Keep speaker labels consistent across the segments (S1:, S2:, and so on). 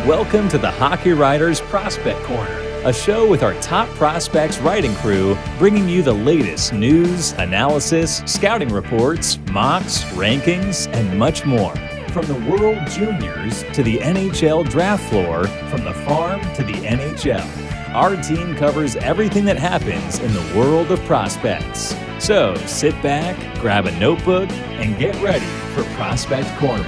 S1: Welcome to the Hockey Writers Prospect Corner, a show with our top prospects writing crew, bringing you the latest news, analysis, scouting reports, mocks, rankings, and much more. From the World Juniors to the NHL Draft floor, from the farm to the NHL, our team covers everything that happens in the world of prospects. So sit back, grab a notebook, and get ready for Prospect Corner.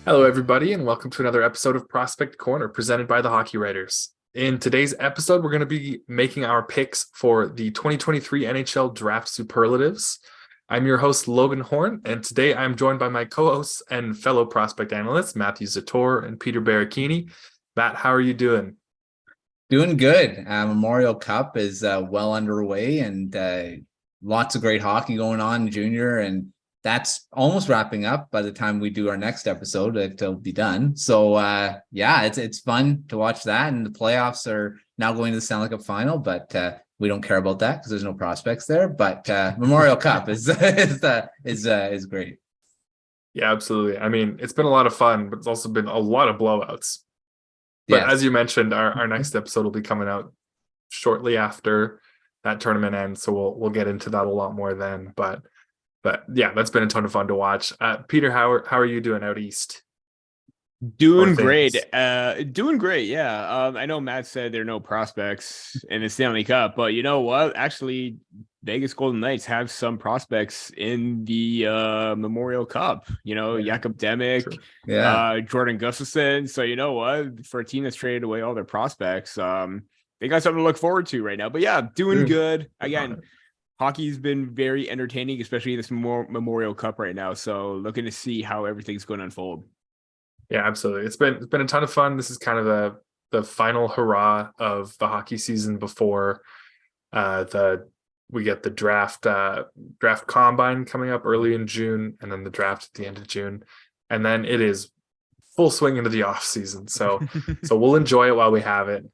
S2: Hello, everybody, and welcome to another episode of Prospect Corner presented by the Hockey Writers. In today's episode, we're going to be making our picks for the 2023 NHL Draft Superlatives. I'm your host, Logan Horn, and today I'm joined by my co-hosts and fellow prospect analysts, Matthew Zator and Peter Baracchini. Matt, how are you doing?
S3: Doing good. Memorial Cup is well underway, and lots of great hockey going on in junior, and that's almost wrapping up. By the time we do our next episode, it'll be done. So it's fun to watch that, and the playoffs are now going to the Stanley Cup final, but we don't care about that because there's no prospects there. But Memorial Cup is great.
S2: Yeah, absolutely. I mean, it's been a lot of fun, but it's also been a lot of blowouts. But
S3: Yes.
S2: as you mentioned, our next episode will be coming out shortly after that tournament ends, so we'll get into that a lot more then. But yeah, that's been a ton of fun to watch. Peter, how are you doing out east?
S4: Doing great. Yeah. I know Matt said there are no prospects in the Stanley Cup, but you know what? Actually, Vegas Golden Knights have some prospects in the Memorial Cup. You know, Jakub Demek, Jordan Gustafsson. So you know what? For a team that's traded away all their prospects, they got something to look forward to right now. But yeah, doing good. Again, hockey's been very entertaining, especially this Memorial Cup right now. So looking to see how everything's going to unfold.
S2: Yeah, absolutely. It's been a ton of fun. This is kind of the final hurrah of the hockey season before we get the draft combine coming up early in June, and then the draft at the end of June, and then it is full swing into the off season. So we'll enjoy it while we have it.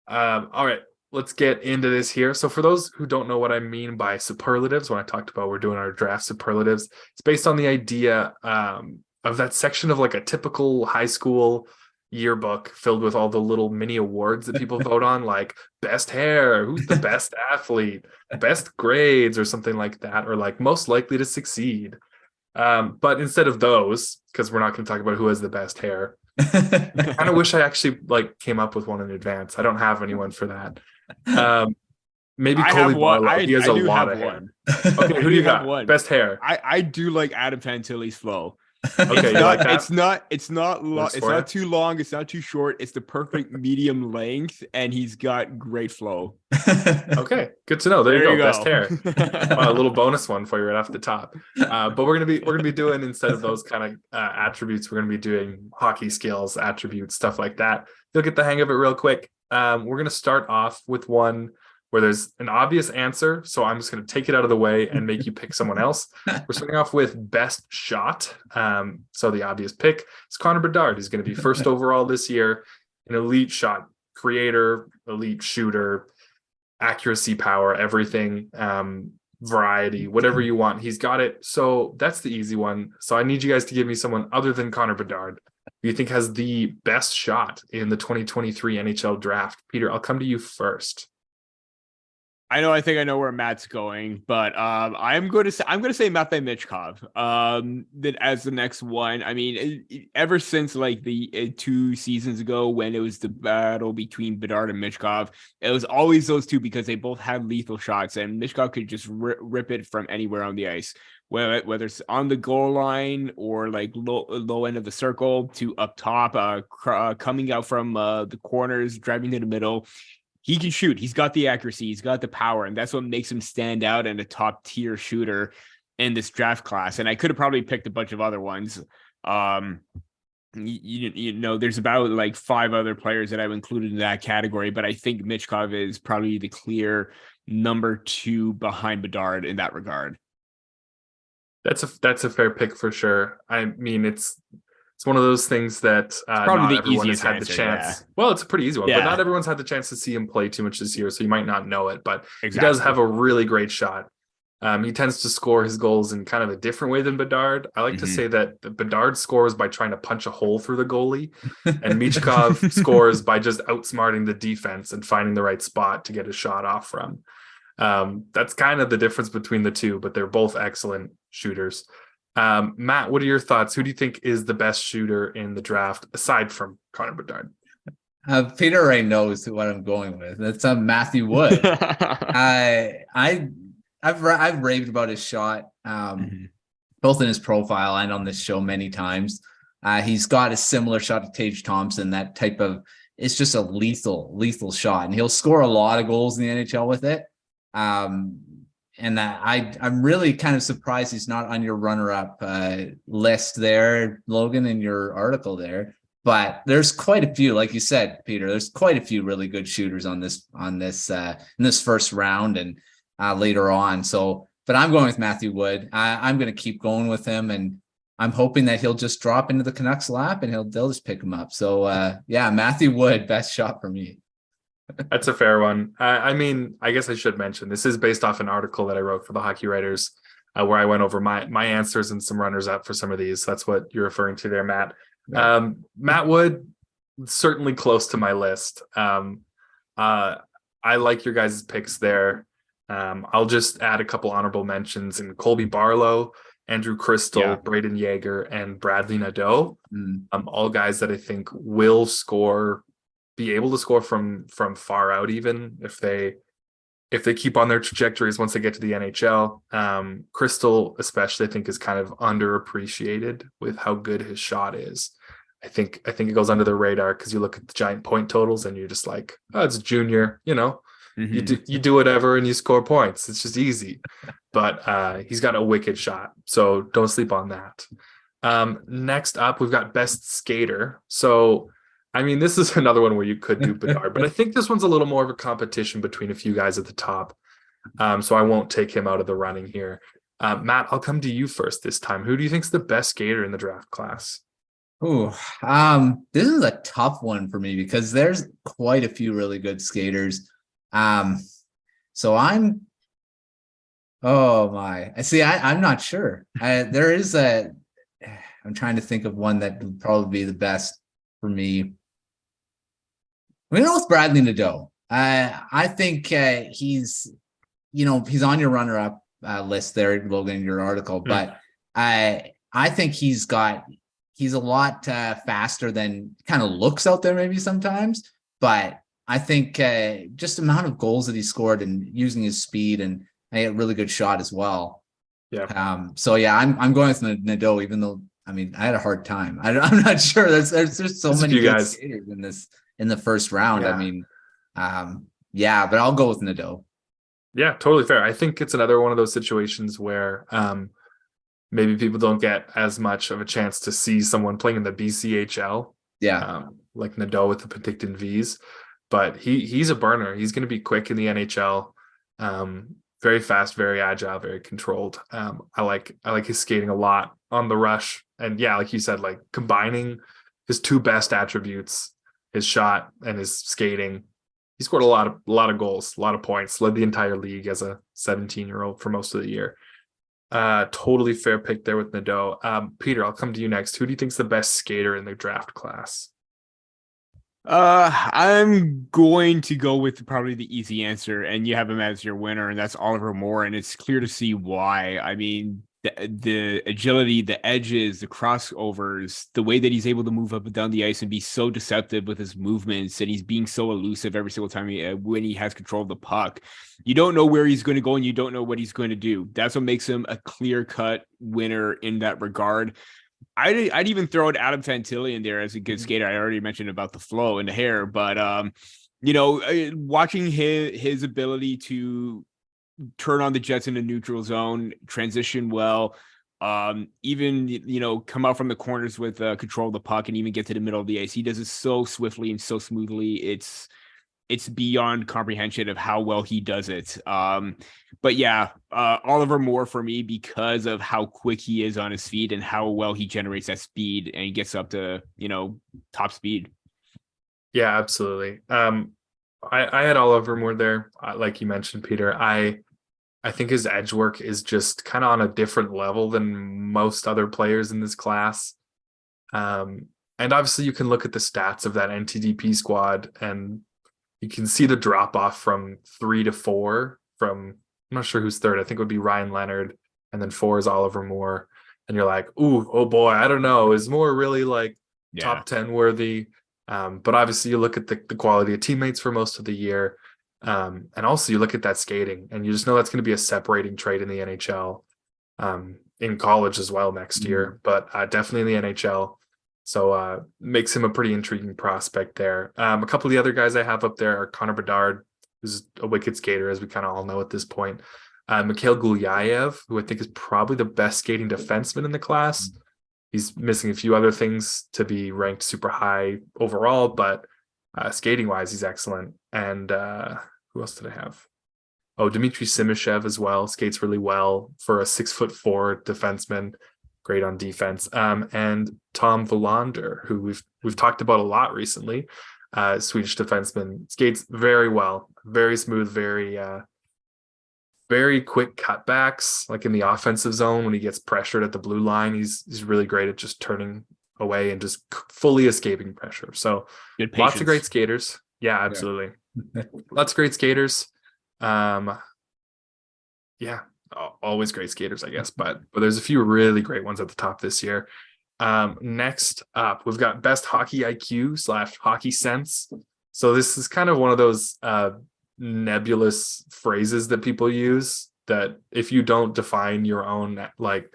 S2: All right. Let's get into this here. So for those who don't know what I mean by superlatives, when I talked about we're doing our draft superlatives, it's based on the idea of that section of like a typical high school yearbook filled with all the little mini awards that people vote on, like best hair, who's the best athlete, best grades, or something like that, or like most likely to succeed. But instead of those, because we're not going to talk about who has the best hair, I kind of wish I actually came up with one in advance. I don't have anyone for that. Maybe Coley Barlow. He has a lot of hair. Okay, who do you got? Best hair.
S4: I do like Adam Fantilli's flow.
S2: Okay, you like that?
S4: It's not too long. It's not too short. It's the perfect medium length, and he's got great flow.
S2: Okay, good to know. There you go. Best hair. A little bonus one for you right off the top. But we're gonna be doing, instead of those kind of attributes, we're gonna be doing hockey skills, attributes, stuff like that. You'll get the hang of it real quick. We're gonna start off with one where there's an obvious answer, so I'm just going to take it out of the way and make you pick someone else. We're starting off with best shot. So the obvious pick is Connor Bedard. He's going to be first overall this year, an elite shot creator, elite shooter, accuracy, power, everything, variety, whatever you want. He's got it. So that's the easy one. So I need you guys to give me someone other than Connor Bedard who you think has the best shot in the 2023 NHL draft. Peter, I'll come to you first.
S4: I think I know where Matt's going, but I'm going to say Matvei Michkov that as the next one. I mean, ever since the 2 seasons ago when it was the battle between Bedard and Michkov, it was always those two because they both had lethal shots, and Michkov could just rip it from anywhere on the ice, whether it's on the goal line or low end of the circle to up top, coming out from the corners, driving to the middle. He can shoot. He's got the accuracy. He's got the power. And that's what makes him stand out and a top tier shooter in this draft class. And I could have probably picked a bunch of other ones. You know, there's about 5 other players that I've included in that category, but I think Michkov is probably the clear number 2 behind Bedard in that regard.
S2: That's a fair pick for sure. I mean, it's one of those things that
S4: probably
S2: not
S4: the
S2: everyone has
S4: easiest
S2: had
S4: answer,
S2: the chance.
S4: yeah.
S2: Well, it's a pretty easy one,
S4: Yeah.
S2: but not everyone's had the chance to see him play too much this year, so you might not know it. But
S4: Exactly.
S2: He does have a really great shot. He tends to score his goals in kind of a different way than Bedard. I like to say that Bedard scores by trying to punch a hole through the goalie, and Michkov scores by just outsmarting the defense and finding the right spot to get a shot off from. That's kind of the difference between the two, but they're both excellent shooters. Matt, what are your thoughts? Who do you think is the best shooter in the draft aside from Connor Bedard?
S3: Peter already knows what I'm going with. That's Matthew Wood. I've raved about his shot, both in his profile and on this show many times. He's got a similar shot to Tage Thompson. That type of, it's just a lethal shot, and he'll score a lot of goals in the NHL with it. And I'm really kind of surprised he's not on your runner-up list there, Logan, in your article there. But there's quite a few, like you said, Peter. There's quite a few really good shooters in this first round and later on. So, but I'm going with Matthew Wood. I'm going to keep going with him, and I'm hoping that he'll just drop into the Canucks lap and they'll just pick him up. So, yeah, Matthew Wood, best shot for me.
S2: That's a fair one. I mean, I guess I should mention this is based off an article that I wrote for the Hockey Writers, where I went over my answers and some runners up for some of these. That's what you're referring to there, Matt. Yeah. Matt Wood, certainly close to my list. I like your guys' picks there. I'll just add a couple honorable mentions in Colby Barlow, Andrew Crystal, Braden Yeager, and Bradley Nadeau. All guys that I think will be able to score from far out, even if they keep on their trajectories once they get to the NHL. Crystal especially, I think, is kind of underappreciated with how good his shot is. I think it goes under the radar because you look at the giant point totals and you're just like, oh, it's junior, you do whatever and you score points. It's just easy. But he's got a wicked shot, so don't sleep on that. Next up, we've got best skater. So I mean, this is another one where you could do Bedard, but I think this one's a little more of a competition between a few guys at the top. So I won't take him out of the running here. Matt, I'll come to you first this time. Who do you think's the best skater in the draft class?
S3: Oh, this is a tough one for me because there's quite a few really good skaters. So I'm not sure. I'm trying to think of one that would probably be the best for me. I'm going to go with Bradley Nadeau. I think he's on your runner-up list there, Logan, in your article, but I think he's a lot faster than kind of looks out there maybe sometimes, but I think just the amount of goals that he scored and using his speed, and a really good shot as well. Yeah. So yeah, I'm going with Nadeau, even though, I mean, I had a hard time. I'm not sure. There's so many good skaters in the first round. Yeah. I mean, but I'll go with Nadeau.
S2: Yeah, totally fair. I think it's another one of those situations where maybe people don't get as much of a chance to see someone playing in the BCHL.
S3: Yeah.
S2: Like Nadeau with the Penticton Vs. But he's a burner. He's going to be quick in the NHL. Very fast, very agile, very controlled. I like his skating a lot on the rush. And yeah, like you said, like combining his two best attributes, his shot and his skating, he scored a lot of goals, a lot of points, led the entire league as a 17-year-old for most of the year. Totally fair pick there with Nadeau. Peter, I'll come to you next. Who do you think's the best skater in the draft class?
S4: I'm going to go with probably the easy answer, and you have him as your winner, and that's Oliver Moore, and it's clear to see why. I mean, the agility, the edges, the crossovers, the way that he's able to move up and down the ice and be so deceptive with his movements, and he's being so elusive every single time when he has control of the puck. You don't know where he's going to go, and you don't know what he's going to do. That's what makes him a clear-cut winner in that regard. I'd even throw out Adam Fantilli in there as a good skater. I already mentioned about the flow and the hair, but watching his ability to turn on the Jets in the neutral zone, transition well, even come out from the corners with control of the puck and even get to the middle of the ice. He does it so swiftly and so smoothly. It's beyond comprehension of how well he does it. But yeah, Oliver Moore for me, because of how quick he is on his feet and how well he generates that speed and he gets up to, top speed.
S2: Yeah, absolutely. I had Oliver Moore there. Like you mentioned, Peter, I I think his edge work is just kind of on a different level than most other players in this class. And obviously you can look at the stats of that NTDP squad and you can see the drop off from 3 to 4 from, I'm not sure who's third. I think it would be Ryan Leonard, and then 4 is Oliver Moore. And you're like, ooh, oh boy, I don't know. Is Moore really like top 10 worthy? But obviously you look at the quality of teammates for most of the year. And also you look at that skating and you just know that's going to be a separating trait in the NHL, in college as well next year, but definitely in the NHL. So makes him a pretty intriguing prospect there. A couple of the other guys I have up there are Connor Bedard, who's a wicked skater, as we kind of all know at this point. Mikhail Gulyayev, who I think is probably the best skating defenseman in the class. He's missing a few other things to be ranked super high overall, but skating wise, he's excellent. And who else did I have? Oh, Dmitry Simishev as well. Skates really well for a 6'4" defenseman. Great on defense. And Tom Wilander, who we've talked about a lot recently. Swedish defenseman, skates very well, very smooth, very quick cutbacks, like in the offensive zone when he gets pressured at the blue line. He's really great at just turning away and just fully escaping pressure. So lots of great skaters. Yeah, absolutely. Yeah. Lots of great skaters. Yeah, always great skaters, I guess, but there's a few really great ones at the top this year. Next up, we've got best hockey IQ / hockey sense. So this is kind of one of those nebulous phrases that people use that if you don't define your own like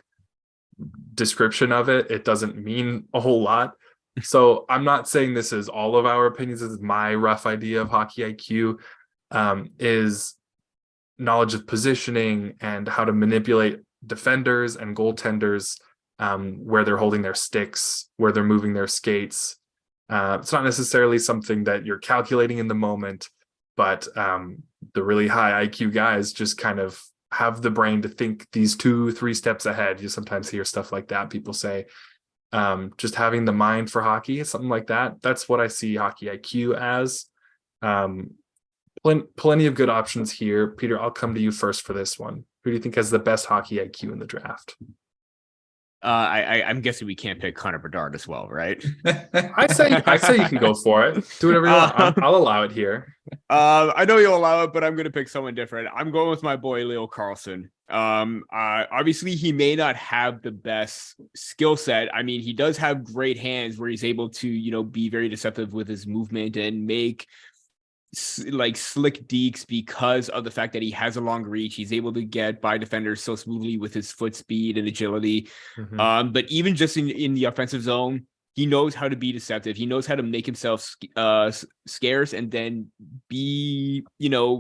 S2: description of it, it doesn't mean a whole lot. So I'm not saying this is all of our opinions. This is my rough idea of hockey IQ, is knowledge of positioning and how to manipulate defenders and goaltenders, where they're holding their sticks, where they're moving their skates. It's not necessarily something that you're calculating in the moment, but the really high IQ guys just kind of have the brain to think these 2-3 steps ahead. You sometimes hear stuff like that. People say, just having the mind for hockey, something like that. That's what I see hockey IQ as. Plenty of good options here. Peter, I'll come to you first for this one. Who do you think has the best hockey IQ in the draft?
S4: I'm guessing we can't pick Connor Bedard as well, right?
S2: I say you can go for it. Do whatever you want. I'll allow it here.
S4: I know you'll allow it, but I'm going to pick someone different. I'm going with my boy Leo Carlsson. Obviously, he may not have the best skill set. I mean, he does have great hands where he's able to, be very deceptive with his movement and make like slick dekes because of the fact that he has a long reach. He's able to get by defenders so smoothly with his foot speed and agility. Mm-hmm. But even just in the offensive zone, he knows how to be deceptive. He knows how to make himself scarce and then be,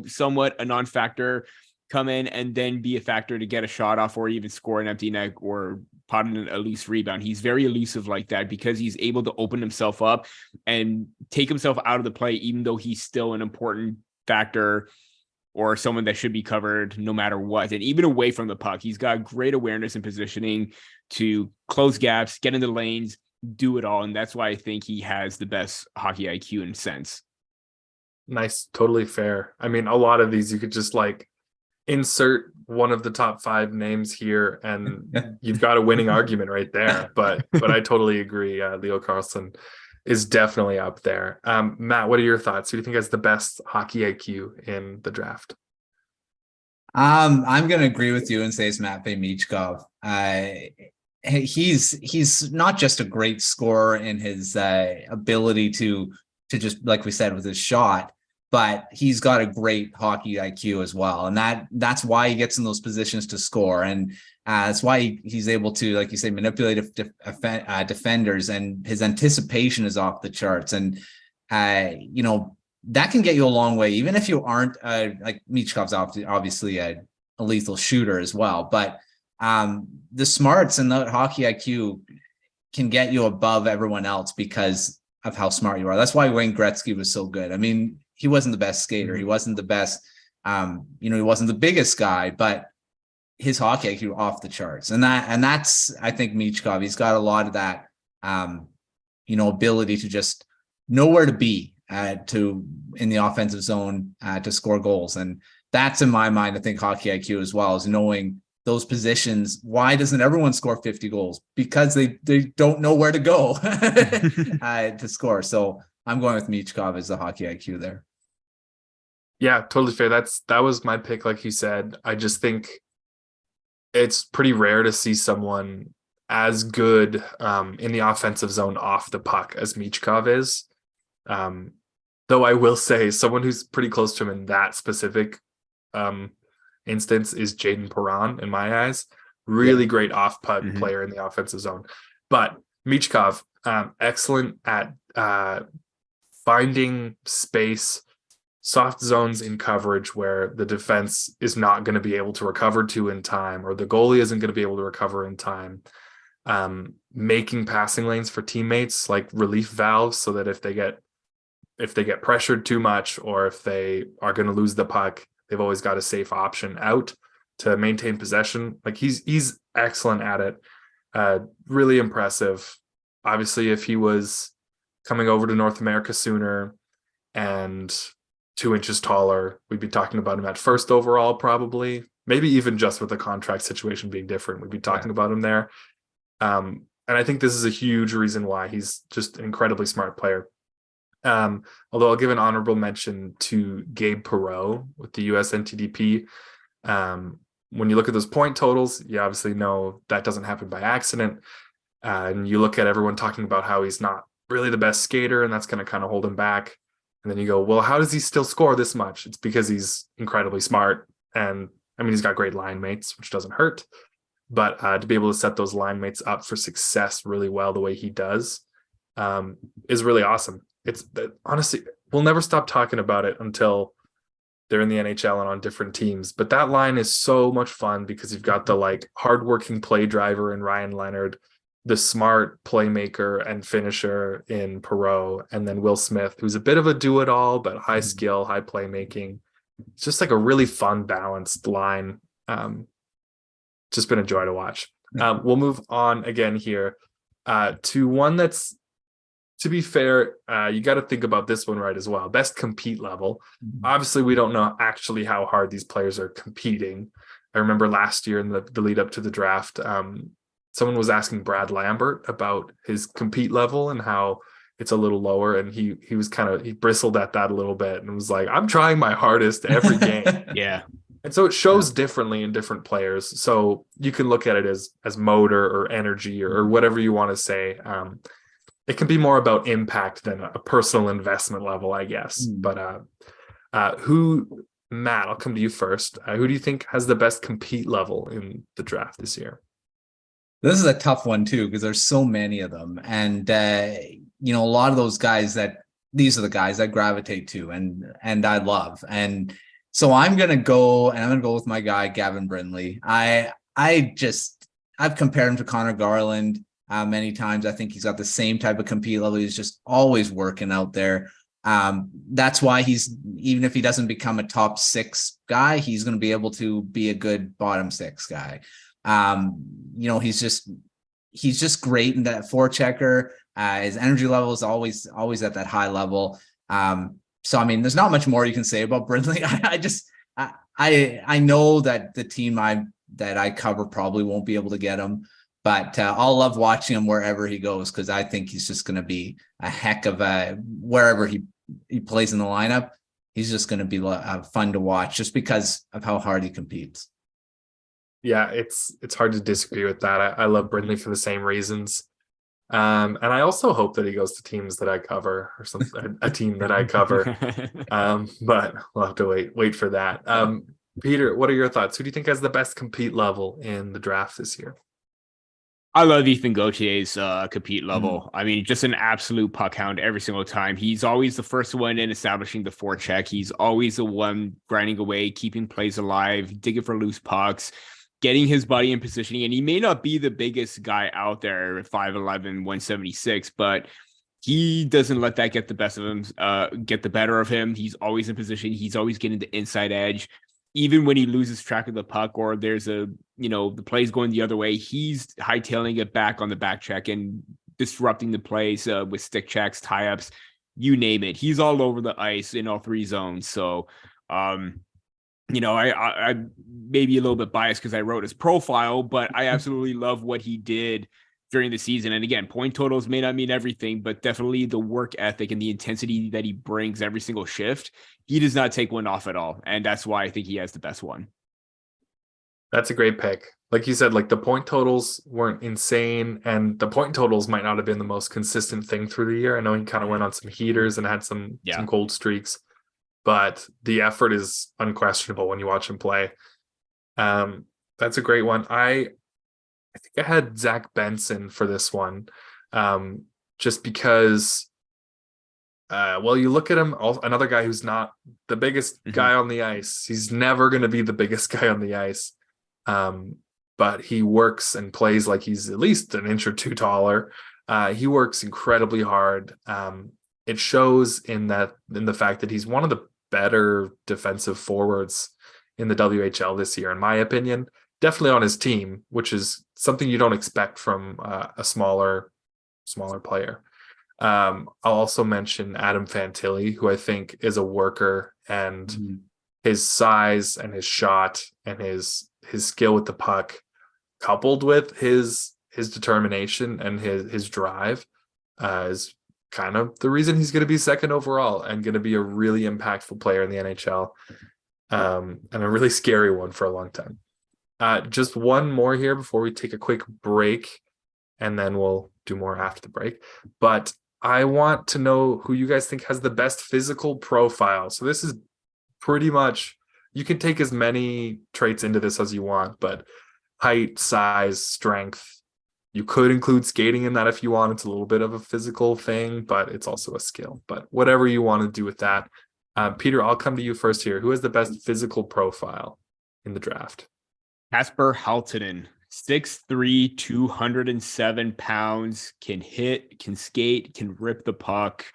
S4: somewhat a non-factor, come in and then be a factor to get a shot off or even score an empty net or pot in a loose rebound. He's very elusive like that because he's able to open himself up and take himself out of the play, even though he's still an important factor or someone that should be covered no matter what. And even away from the puck, he's got great awareness and positioning to close gaps, get into lanes, do it all. And that's why I think he has the best hockey IQ and sense.
S2: Nice. Totally fair. I mean, a lot of these you could just like insert one of the top 5 names here and you've got a winning argument right there. But I totally agree. Leo Carlsson is definitely up there. Matt, what are your thoughts? Who do you think has the best hockey IQ in the draft?
S3: I'm going to agree with you and say it's Matvei Michkov. He's not just a great scorer in his ability to just, like we said, with his shot, but he's got a great hockey IQ as well. And that's why he gets in those positions to score. And that's why he's able to, like you say, manipulate defenders, and his anticipation is off the charts. And, that can get you a long way, even if you aren't like Michkov's obviously a lethal shooter as well. But the smarts and the hockey IQ can get you above everyone else because of how smart you are. That's why Wayne Gretzky was so good. I mean, he wasn't the best skater. He wasn't the best, he wasn't the biggest guy, but his hockey IQ off the charts. And that's, I think, Michkov. He's got a lot of that, ability to just know where to be in the offensive zone to score goals. And that's in my mind, I think hockey IQ as well, is knowing those positions. Why doesn't everyone score 50 goals? Because they don't know where to go to score. So I'm going with Michkov as the hockey IQ there.
S2: Yeah, totally fair. That was my pick, like you said. I just think it's pretty rare to see someone as good in the offensive zone off the puck as Michkov is. Though I will say someone who's pretty close to him in that specific instance is Jaden Perron in my eyes. Really great off puck player in the offensive zone. But Michkov, excellent at finding space, soft zones in coverage where the defense is not going to be able to recover to in time, or the goalie isn't going to be able to recover in time. Making passing lanes for teammates, like relief valves, so that if they get pressured too much, or if they are going to lose the puck, they've always got a safe option out to maintain possession. Like he's excellent at it. Really impressive. Obviously, if he was coming over to North America sooner and 2 inches taller, we'd be talking about him at first overall, probably. Maybe even just with the contract situation being different, we'd be talking about him there. And I think this is a huge reason why he's just an incredibly smart player. Although I'll give an honorable mention to Gabe Perreault with the US NTDP. When you look at those point totals, you obviously know that doesn't happen by accident. And you look at everyone talking about how he's not really the best skater, and that's going to kind of hold him back. And then you go, well, how does he still score this much? It's because he's incredibly smart. And I mean, he's got great line mates, which doesn't hurt. But to be able to set those line mates up for success really well the way he does is really awesome. It's honestly, we'll never stop talking about it until they're in the NHL and on different teams. But that line is so much fun because you've got the like hardworking play driver in Ryan Leonard, the smart playmaker and finisher in Perreault, and then Will Smith, who's a bit of a do-it-all, but high skill, high playmaking. It's just like a really fun, balanced line. Just been a joy to watch. We'll move on again here to one that's, to be fair, you got to think about this one right as well. Best compete level. Obviously, we don't know actually how hard these players are competing. I remember last year in the lead up to the draft, someone was asking Brad Lambert about his compete level and how it's a little lower. And he bristled at that a little bit and was like, I'm trying my hardest every game.
S4: Yeah.
S2: And so it shows differently in different players. So you can look at it as motor or energy or whatever you want to say. It can be more about impact than a personal investment level, I guess. But Matt, I'll come to you first. Who do you think has the best compete level in the draft this year?
S3: This is a tough one too, because there's so many of them. And, a lot of those guys these are the guys I gravitate to and I love. And so I'm going to go with my guy, Gavin Brindley. I've compared him to Connor Garland many times. I think he's got the same type of compete level. He's just always working out there. That's why even if he doesn't become a top 6 guy, he's going to be able to be a good bottom 6 guy. He's just great in that forechecker. His energy level is always at that high level. So, I mean, there's not much more you can say about Brindley. I know that the team that I cover probably won't be able to get him, but I'll love watching him wherever he goes, because I think he's just going to be a heck of wherever he plays in the lineup. He's just going to be fun to watch just because of how hard he competes.
S2: Yeah, it's hard to disagree with that. I love Brindley for the same reasons. And I also hope that he goes to teams that I cover, or a team that I cover. But we'll have to wait for that. Peter, what are your thoughts? Who do you think has the best compete level in the draft this year?
S4: I love Ethan Gautier's compete level. I mean, just an absolute puck hound every single time. He's always the first one in establishing the forecheck. He's always the one grinding away, keeping plays alive, digging for loose pucks, getting his body in positioning. And he may not be the biggest guy out there, 5'11", 176, but he doesn't let that get the best of him, get the better of him. He's always in position. He's always getting the inside edge. Even when he loses track of the puck, or there's the play's going the other way, he's hightailing it back on the back check and disrupting the plays with stick checks, tie-ups, you name it. He's all over the ice in all 3 zones. So I may be a little bit biased because I wrote his profile, but I absolutely love what he did during the season. And again, point totals may not mean everything, but definitely the work ethic and the intensity that he brings every single shift, he does not take one off at all. And that's why I think he has the best one.
S2: That's a great pick. Like you said, like the point totals weren't insane, and the point totals might not have been the most consistent thing through the year. I know he kind of went on some heaters and had some cold streaks, but the effort is unquestionable when you watch him play. That's a great one. I think I had Zach Benson for this one, just because. Well, you look at him, another guy who's not the biggest guy on the ice. He's never going to be the biggest guy on the ice. But he works and plays like he's at least an inch or two taller. He works incredibly hard. It shows in the fact that he's one of the better defensive forwards in the WHL this year, in my opinion. Definitely on his team, which is something you don't expect from a smaller player. I'll also mention Adam Fantilli, who I think is a worker, and his size and his shot and his skill with the puck, coupled with his determination and his drive, is kind of the reason he's going to be second overall and going to be a really impactful player in the NHL, and a really scary one for a long time. Just one more here before we take a quick break, and then we'll do more after the break. But I want to know who you guys think has the best physical profile. So this is pretty much, you can take as many traits into this as you want, but height, size, strength. You could include skating in that if you want. It's a little bit of a physical thing, but it's also a skill. But whatever you want to do with that. Peter, I'll come to you first here. Who has the best physical profile in the draft?
S4: Kasper Halttunen, 6'3", 207 pounds, can hit, can skate, can rip the puck.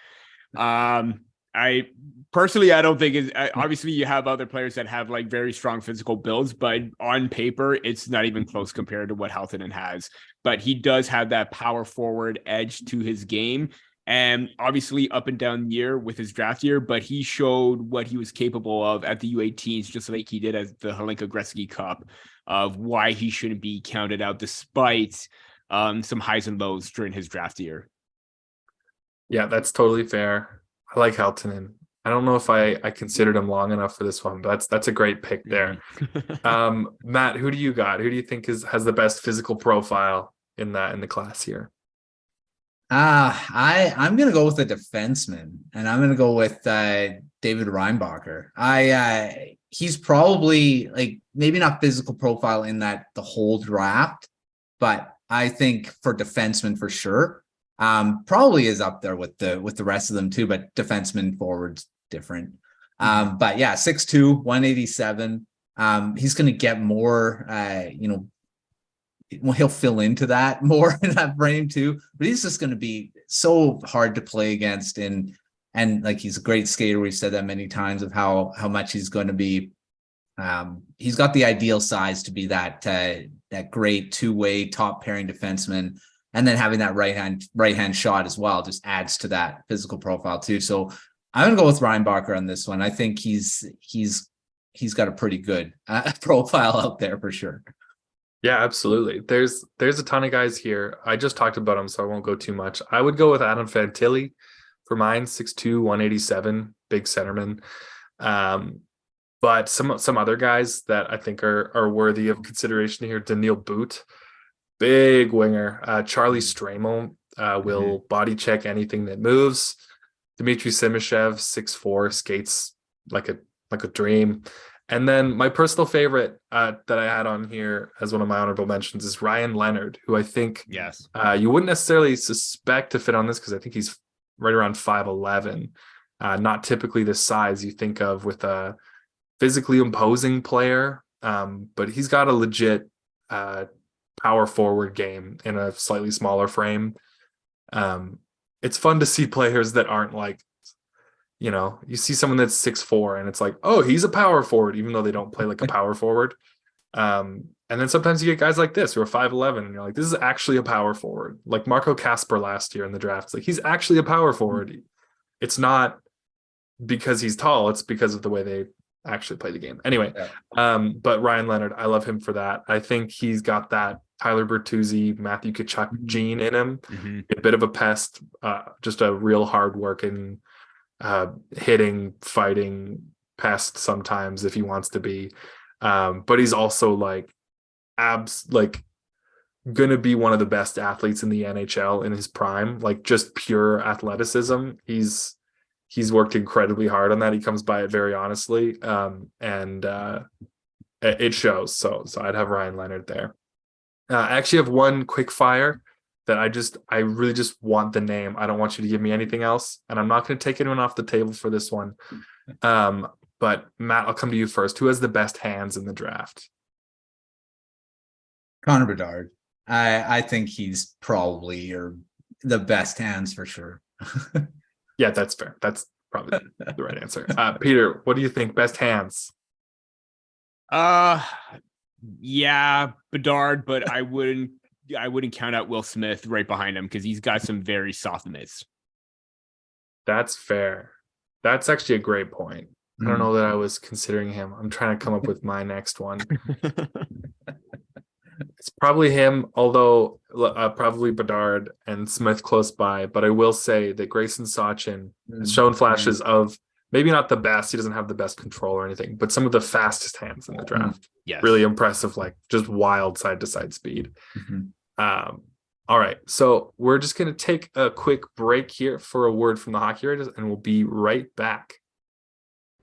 S4: I don't think obviously you have other players that have like very strong physical builds, but on paper, it's not even close compared to what Halttunen has. But he does have that power forward edge to his game. And obviously up and down year with his draft year, but he showed what he was capable of at the U18s, just like he did at the Hlinka Gretzky Cup, of why he shouldn't be counted out despite some highs and lows during his draft year.
S2: Yeah, that's totally fair. I like Halttunen. I don't know if I considered him long enough for this one, but that's a great pick there. Matt, who do you got? Who do you think has the best physical profile in the class here?
S3: I'm gonna go with a defenseman, and I'm gonna go with David Reinbacher. He's probably like maybe not physical profile in that the whole draft, but I think for defenseman for sure, probably is up there with the rest of them too. But defenseman forwards different. But yeah, 6'2", 187. He's gonna get more. He'll fill into that more in that frame too, but he's just going to be so hard to play against. And like, he's a great skater. We've said that many times of how much he's going to be. He's got the ideal size to be that great two-way top pairing defenseman. And then having that right hand shot as well just adds to that physical profile too. So I'm going to go with Reinbacher on this one. I think he's got a pretty good profile out there for sure.
S2: Yeah, absolutely. There's a ton of guys here. I just talked about them, so I won't go too much. I would go with Adam Fantilli for mine, 6'2", 187, big centerman. But some other guys that I think are worthy of consideration here. Daniil Boot, big winger. Charlie Stramel will body check anything that moves. Dmitry Simashev, 6'4", skates like a dream. And then my personal favorite that I had on here as one of my honorable mentions is Ryan Leonard, who I think you wouldn't necessarily suspect to fit on this because I think he's right around 5'11", not typically the size you think of with a physically imposing player, but he's got a legit power forward game in a slightly smaller frame. It's fun to see players that aren't like, you see someone that's 6'4" and it's like, oh, he's a power forward, even though they don't play like a power forward. And then sometimes you get guys like this who are 5'11", and you're like, this is actually a power forward. Like Marco Kasper last year in the draft. It's like, he's actually a power forward. It's not because he's tall. It's because of the way actually play the game. Anyway,
S3: Yeah.
S2: but Ryan Leonard, I love him for that. I think he's got that Tyler Bertuzzi, Matthew Tkachuk gene in him. A bit of a pest, just a real hard working, hitting, fighting pest sometimes if he wants to be. But he's also like gonna be one of the best athletes in the NHL in his prime, like just pure athleticism. He's worked incredibly hard on that. He comes by it very honestly, and it shows. So I'd have Ryan Leonard there. I actually have one quick fire that I really just want the name. I don't want you to give me anything else, and I'm not going to take anyone off the table for this one. But Matt, I'll come to you first. Who has the best hands in the draft?
S3: Connor Bedard. I think he's probably the best hands for sure.
S2: Yeah, that's fair. That's probably the right answer. Peter, what do you think? Best hands?
S4: Yeah, Bedard, but I wouldn't count out Will Smith right behind him because he's got some very soft mitts.
S2: That's fair. That's actually a great point. I don't know that I was considering him. I'm trying to come up with my next one. It's probably him, although probably Bedard and Smith close by. But I will say that Grayson Sachin has shown flashes of maybe not the best. He doesn't have the best control or anything, but some of the fastest hands in the draft.
S4: Yes.
S2: Really impressive, like just wild side to side speed. All right. So we're just going to take a quick break here for a word from the Hockey Writers, and we'll be right back.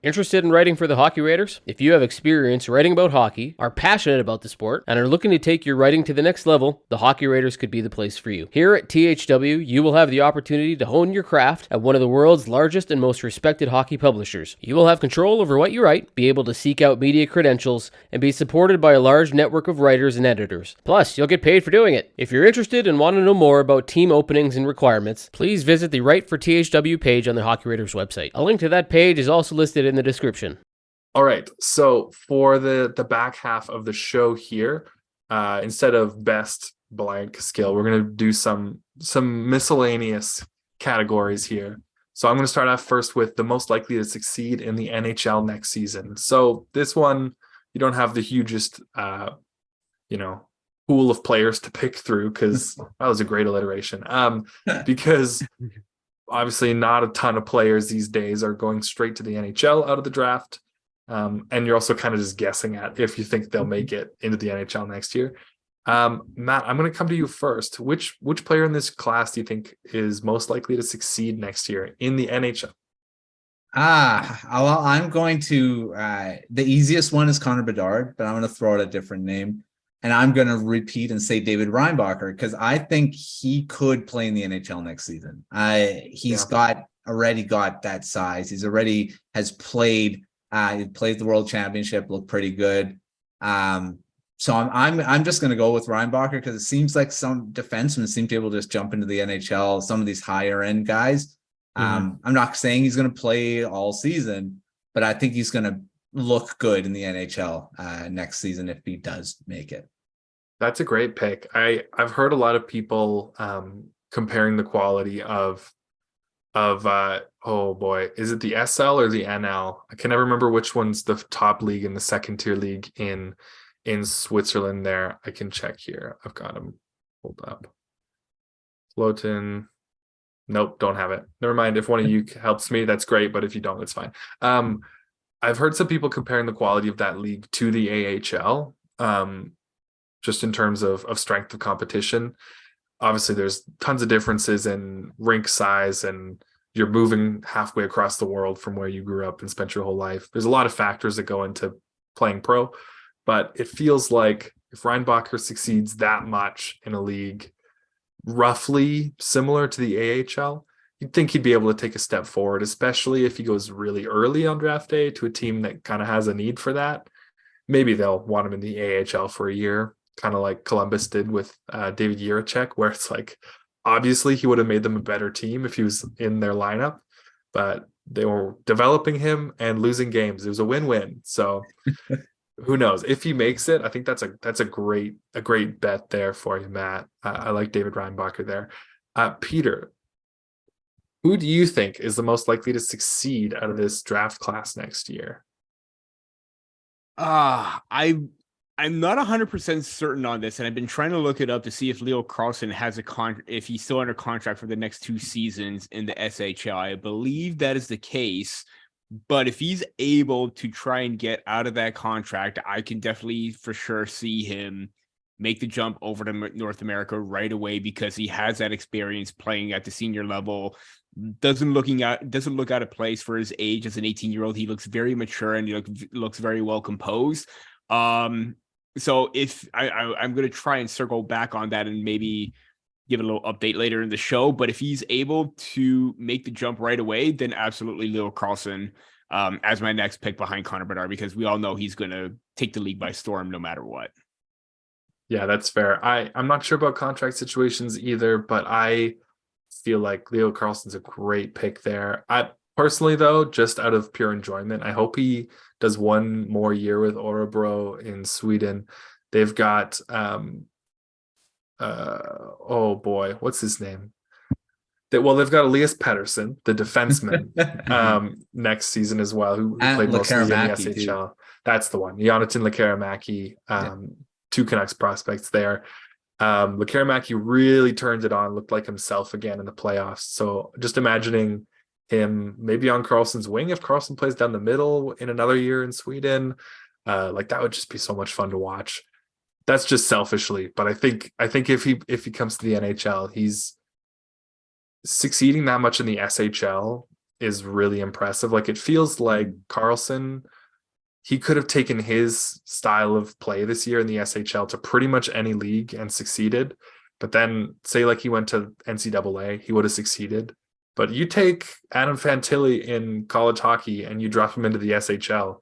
S5: Interested in writing for the Hockey Writers? If you have experience writing about hockey, are passionate about the sport, and are looking to take your writing to the next level, the Hockey Writers could be the place for you. Here at THW, you will have the opportunity to hone your craft at one of the world's largest and most respected hockey publishers. You will have control over what you write, be able to seek out media credentials, and be supported by a large network of writers and editors. Plus, you'll get paid for doing it. If you're interested and want to know more about team openings and requirements, please visit the Write for THW page on the Hockey Writers website. A link to that page is also listed in the description.
S2: All right. So for the back half of the show here, instead of best blank skill, we're going to do some miscellaneous categories here. So I'm going to start off first with the most likely to succeed in the NHL next season. So this one, you don't have the hugest, pool of players to pick through because that was a great alliteration. Because obviously not a ton of players these days are going straight to the NHL out of the draft. And you're also kind of just guessing at if you think they'll make it into the NHL next year. Matt, I'm going to come to you first. Which player in this class do you think is most likely to succeed next year in the NHL?
S3: Well, I'm going to, the easiest one is Connor Bedard, but I'm going to throw out a different name. And I'm going to repeat and say David Reinbacher, because I think he could play in the NHL next season. He's already got that size. He's already has played. He played the World Championship, looked pretty good. So I'm just going to go with Reinbacher because it seems like some defensemen seem to be able to just jump into the NHL. Some of these higher end guys. I'm not saying he's going to play all season, but I think he's going to look good in the NHL next season if he does make it.
S2: That's a great pick. I've heard a lot of people comparing the quality of oh boy, is it the SL or the NL? I can never remember which one's the top league and the second tier league in Switzerland there. I can check here. I've got them pulled up. Floatin. Nope, don't have it. Never mind. If one of you helps me, that's great. But if you don't, it's fine. I've heard some people comparing the quality of that league to the AHL, just in terms of strength of competition. Obviously, there's tons of differences in rink size, and you're moving halfway across the world from where you grew up and spent your whole life. There's a lot of factors that go into playing pro, but it feels like if Reinbacher succeeds that much in a league roughly similar to the AHL, you'd think he'd be able to take a step forward, especially if he goes really early on draft day to a team that kind of has a need for that. Maybe they'll want him in the AHL for a year, kind of like Columbus did with David Jiricek, where it's like, obviously he would have made them a better team if he was in their lineup, but they were developing him and losing games. It was a win-win. So who knows if he makes it? I think that's a great bet there for you, Matt. I like David Reinbacher there. Peter, who do you think is the most likely to succeed out of this draft class next year?
S4: I'm not 100% certain on this, and I've been trying to look it up to see if Leo Carlson has if he's still under contract for the next 2 seasons in the SHL. I believe that is the case, but if he's able to try and get out of that contract, I can definitely for sure see him make the jump over to North America right away, because he has that experience playing at the senior level. Doesn't look out of place for his age as an 18-year-old. He looks very mature and he looks very well composed. So if I'm going to try and circle back on that and maybe give a little update later in the show, but if he's able to make the jump right away, then absolutely Leo Carlson as my next pick behind Connor Bedard, because we all know he's going to take the league by storm no matter what.
S2: Yeah, that's fair. I'm not sure about contract situations either, but I feel like Leo Carlson's a great pick there. I personally, though, just out of pure enjoyment, I hope he does one more year with Örebro in Sweden. They've got oh boy, what's his name? They've got Elias Pettersson, the defenseman, next season as well, who played most of the year in the SHL. Too. That's the one. Jonathan Lekaramäki, 2 Canucks prospects there. Lekaramäki really turned it on, looked like himself again in the playoffs. So just imagining him maybe on Carlson's wing if Carlson plays down the middle in another year in Sweden, that would just be so much fun to watch. That's just selfishly, but I think if he comes to the NHL, he's succeeding that much in the SHL is really impressive. Like, it feels like Carlson, he could have taken his style of play this year in the SHL to pretty much any league and succeeded. But then say like he went to NCAA, he would have succeeded. But you take Adam Fantilli in college hockey and you drop him into the SHL,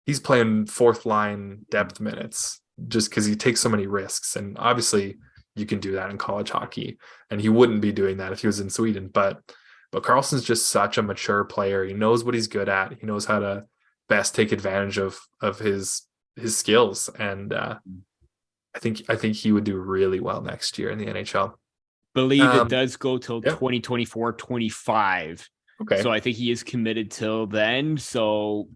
S2: he's playing 4th line depth minutes just because he takes so many risks. And obviously you can do that in college hockey, and he wouldn't be doing that if he was in Sweden. But Carlson's just such a mature player. He knows what he's good at. He knows how to best take advantage of his skills. And I think he would do really well next year in the NHL.
S4: Believe it does go till 2024-25.
S2: Okay.
S4: So I think he is committed till then. So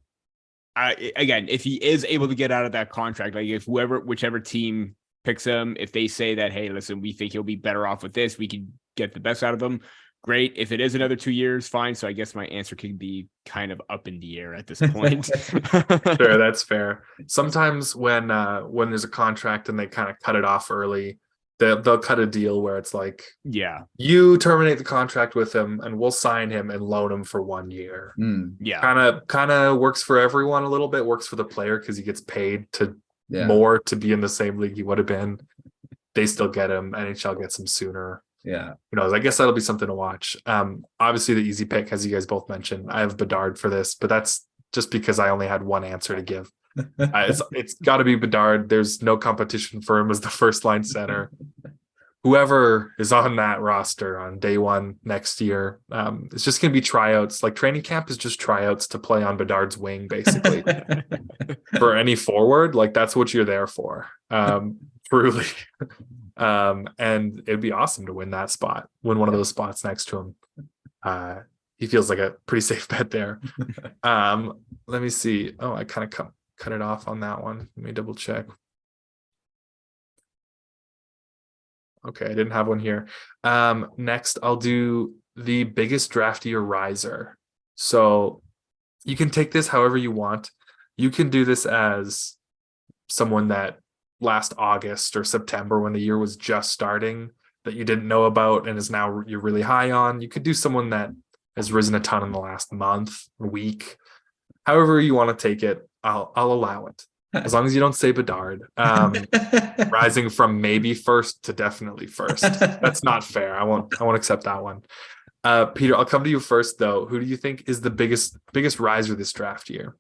S4: again, if he is able to get out of that contract, like if whichever team picks him, if they say that, hey, listen, we think he'll be better off with this, we can get the best out of him. Great. If it is another 2 years, fine. So I guess my answer can be kind of up in the air at this point.
S2: Sure, that's fair. Sometimes when there's a contract and they kind of cut it off early, they'll cut a deal where it's like, you terminate the contract with him and we'll sign him and loan him for 1 year. Kind of works for everyone a little bit. Works for the player because he gets paid more to be in the same league he would have been. They still get him. NHL gets him sooner.
S3: Yeah.
S2: Who knows? I guess that'll be something to watch. Obviously the easy pick, as you guys both mentioned, I have Bedard for this, but that's just because I only had one answer to give. It's got to be Bedard. There's no competition for him as the first line center. Whoever is on that roster on day one next year, it's just going to be tryouts. Like, training camp is just tryouts to play on Bedard's wing, basically. For any forward, like, that's what you're there for. Truly. And it'd be awesome to win one of those spots next to him. He feels like a pretty safe bet there. Let me see. Oh, I kind of cut it off on that one. Let me double check. Okay, I didn't have one here. Next, I'll do the biggest draft year riser. So you can take this however you want. You can do this as someone that last August or September, when the year was just starting, that you didn't know about and is now you're really high on. You could do someone that has risen a ton in the last month, week. However you want to take it, I'll allow it. As long as you don't say Bedard. Rising from maybe first to definitely first. That's not fair. I won't accept that one. Peter, I'll come to you first though. Who do you think is the biggest riser this draft year?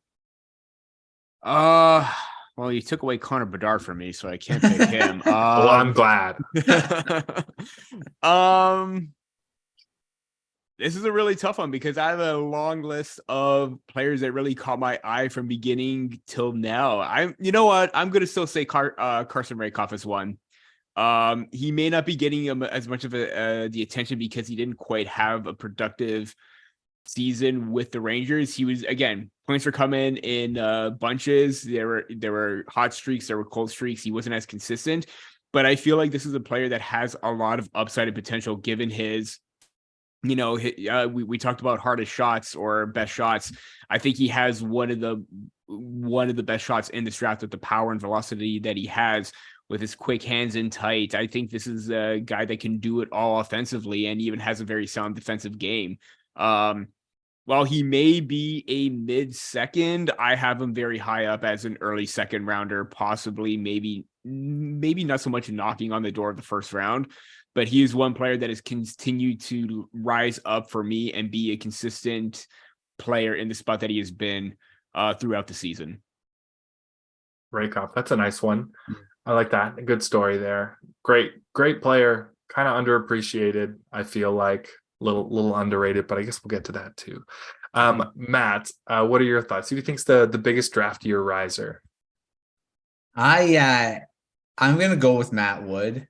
S4: Well, you took away Connor Bedard from me, so I can't pick him.
S2: Well, I'm glad.
S4: This is a really tough one because I have a long list of players that really caught my eye from beginning till now. You know what? I'm going to still say Carson Rakoff is one. He may not be getting as much of the attention because he didn't quite have a productive season with the Rangers. He was, again, points were coming in bunches. There were hot streaks, there were cold streaks. He wasn't as consistent, but I feel like this is a player that has a lot of upside and potential given his, we talked about hardest shots or best shots. I think he has one of the best shots in this draft with the power and velocity that he has with his quick hands in tight. I think this is a guy that can do it all offensively and even has a very sound defensive game. While he may be a mid-second, I have him very high up as an early second rounder, possibly maybe not so much knocking on the door of the first round, but he is one player that has continued to rise up for me and be a consistent player in the spot that he has been throughout the season.
S2: Rakoff, that's a nice one. I like that. A good story there. Great player. Kind of underappreciated. I feel like little underrated, but I guess we'll get to that too. Matt, what are your thoughts? Who do you think's the biggest draft year riser?
S3: I'm gonna go with Matt Wood.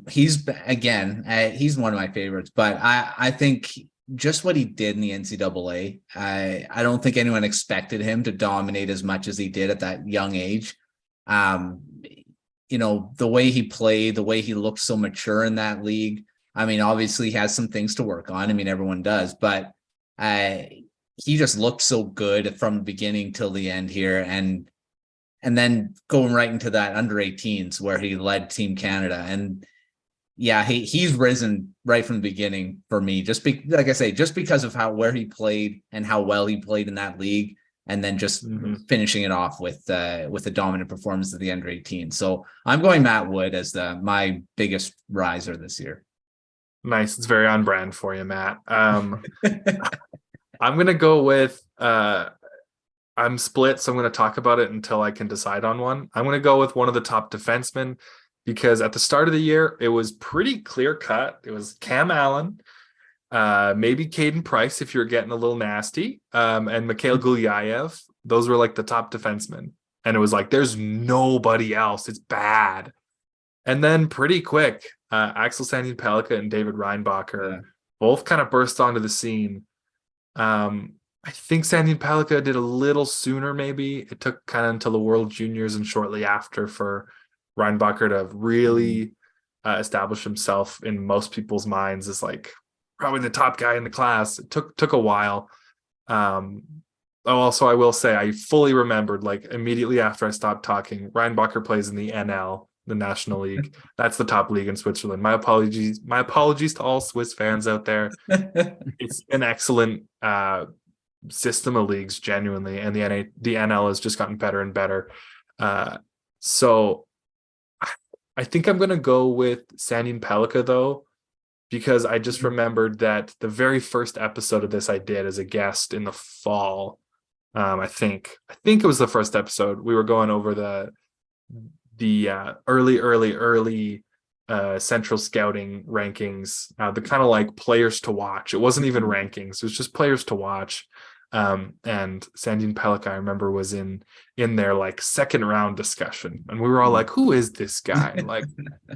S3: He's one of my favorites, but I think just what he did in the NCAA, I don't think anyone expected him to dominate as much as he did at that young age. The way he played, the way he looked so mature in that league. I mean, obviously he has some things to work on. I mean, everyone does, but he just looked so good from the beginning till the end here. And then going right into that under 18s where he led Team Canada. And yeah, he's risen right from the beginning for me. Like I say, just because of where he played and how well he played in that league. And then just finishing it off with a dominant performance at the under 18. So I'm going Matt Wood as my biggest riser this year.
S2: Nice. It's very on brand for you, Matt. I'm going to go with, I'm split, so I'm going to talk about it until I can decide on one. I'm going to go with one of the top defensemen because at the start of the year, it was pretty clear cut. It was Cam Allen, maybe Caden Price if you're getting a little nasty, and Mikhail Gulyayev. Those were like the top defensemen. And it was like, there's nobody else. It's bad. And then pretty quick, Axel Sandin-Pellikka and David Reinbacher both kind of burst onto the scene. I think Sandin-Pellikka did a little sooner, maybe. It took kind of until the World Juniors and shortly after for Reinbacher to really establish himself in most people's minds as like probably the top guy in the class. It took a while. Also, I will say I fully remembered, like immediately after I stopped talking, Reinbacher plays in the NL, the National League. That's the top league in Switzerland. My apologies to all Swiss fans out there. It's an excellent system of leagues, genuinely, and the NL has just gotten better and better. So I think I'm going to go with Sandin-Pellikka though, because I just remembered that the very first episode of this I did as a guest in the fall. I think it was the first episode. We were going over the early central scouting rankings, the kind of like players to watch. It wasn't even rankings, it was just players to watch. And Sandin-Pellikka, I remember, was in their like second round discussion, and we were all like, who is this guy? Like,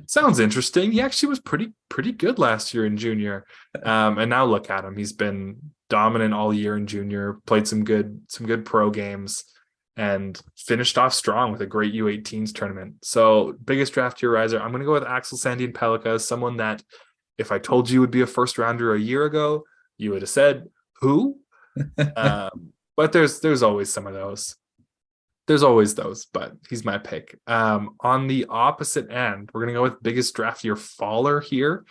S2: sounds interesting. He actually was pretty good last year in junior, and now look at him. He's been dominant all year in junior, played some good pro games, and finished off strong with a great U18s tournament. So biggest draft year riser, I'm going to go with Axel Sandin-Pellikka, someone that if I told you would be a first rounder a year ago, you would have said, who? But there's always some of those. There's always those, but he's my pick. On the opposite end, we're going to go with biggest draft year faller here.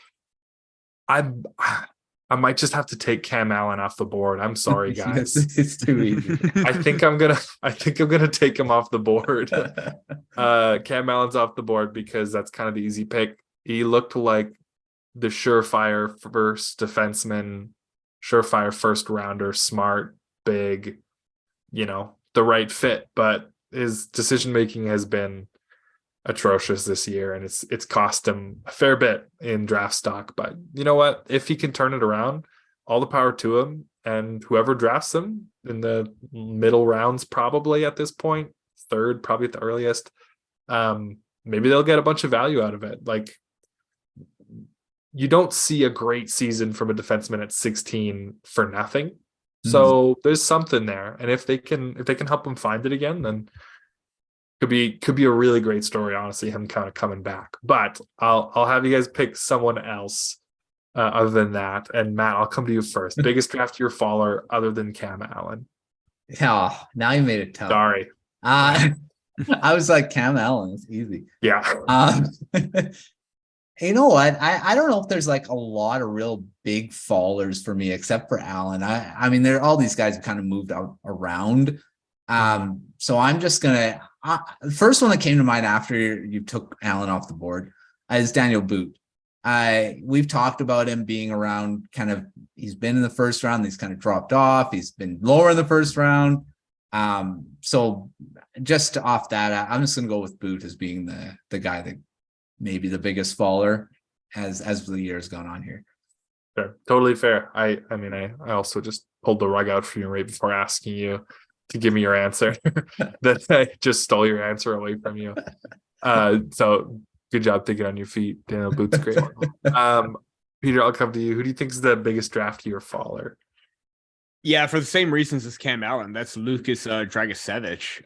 S2: I might just have to take Cam Allen off the board. I'm sorry, guys.
S3: It's too easy.
S2: I think I'm gonna take him off the board. Cam Allen's off the board because that's kind of the easy pick. He looked like the surefire first defenseman, surefire first rounder, smart, big, the right fit. But his decision making has been atrocious this year, and it's cost him a fair bit in draft stock. But you know what? If he can turn it around, all the power to him. And whoever drafts him in the middle rounds, probably at this point, third, probably at the earliest, maybe they'll get a bunch of value out of it. Like, you don't see a great season from a defenseman at 16 for nothing. So there's something there, and if they can help him find it again, then could be a really great story. Honestly, him kind of coming back. But I'll have you guys pick someone else other than that. And Matt, I'll come to you first. Biggest draft year faller other than Cam Allen.
S3: Yeah, now you made it tough.
S2: Sorry.
S3: I was like, Cam Allen, it's easy.
S2: Yeah.
S3: You know what? I don't know if there's like a lot of real big fallers for me, except for Allen. I mean, there all these guys have kind of moved out around. So I'm just gonna the first one that came to mind after you took Allen off the board is Daniel Boot. We've talked about him being around kind of, he's been in the first round, he's kind of dropped off, he's been lower in the first round. So just off that, I'm just gonna go with Boot as being the guy that maybe the biggest faller as the years gone on here.
S2: Sure. Totally fair. I mean, I also just pulled the rug out for you right before asking you to give me your answer. That I just stole your answer away from you. So good job thinking on your feet. Daniel Boot's great. Peter, I'll come to you. Who do you think is the biggest draft year faller?
S4: Yeah, for the same reasons as Cam Allen. That's Lucas Dragicevic.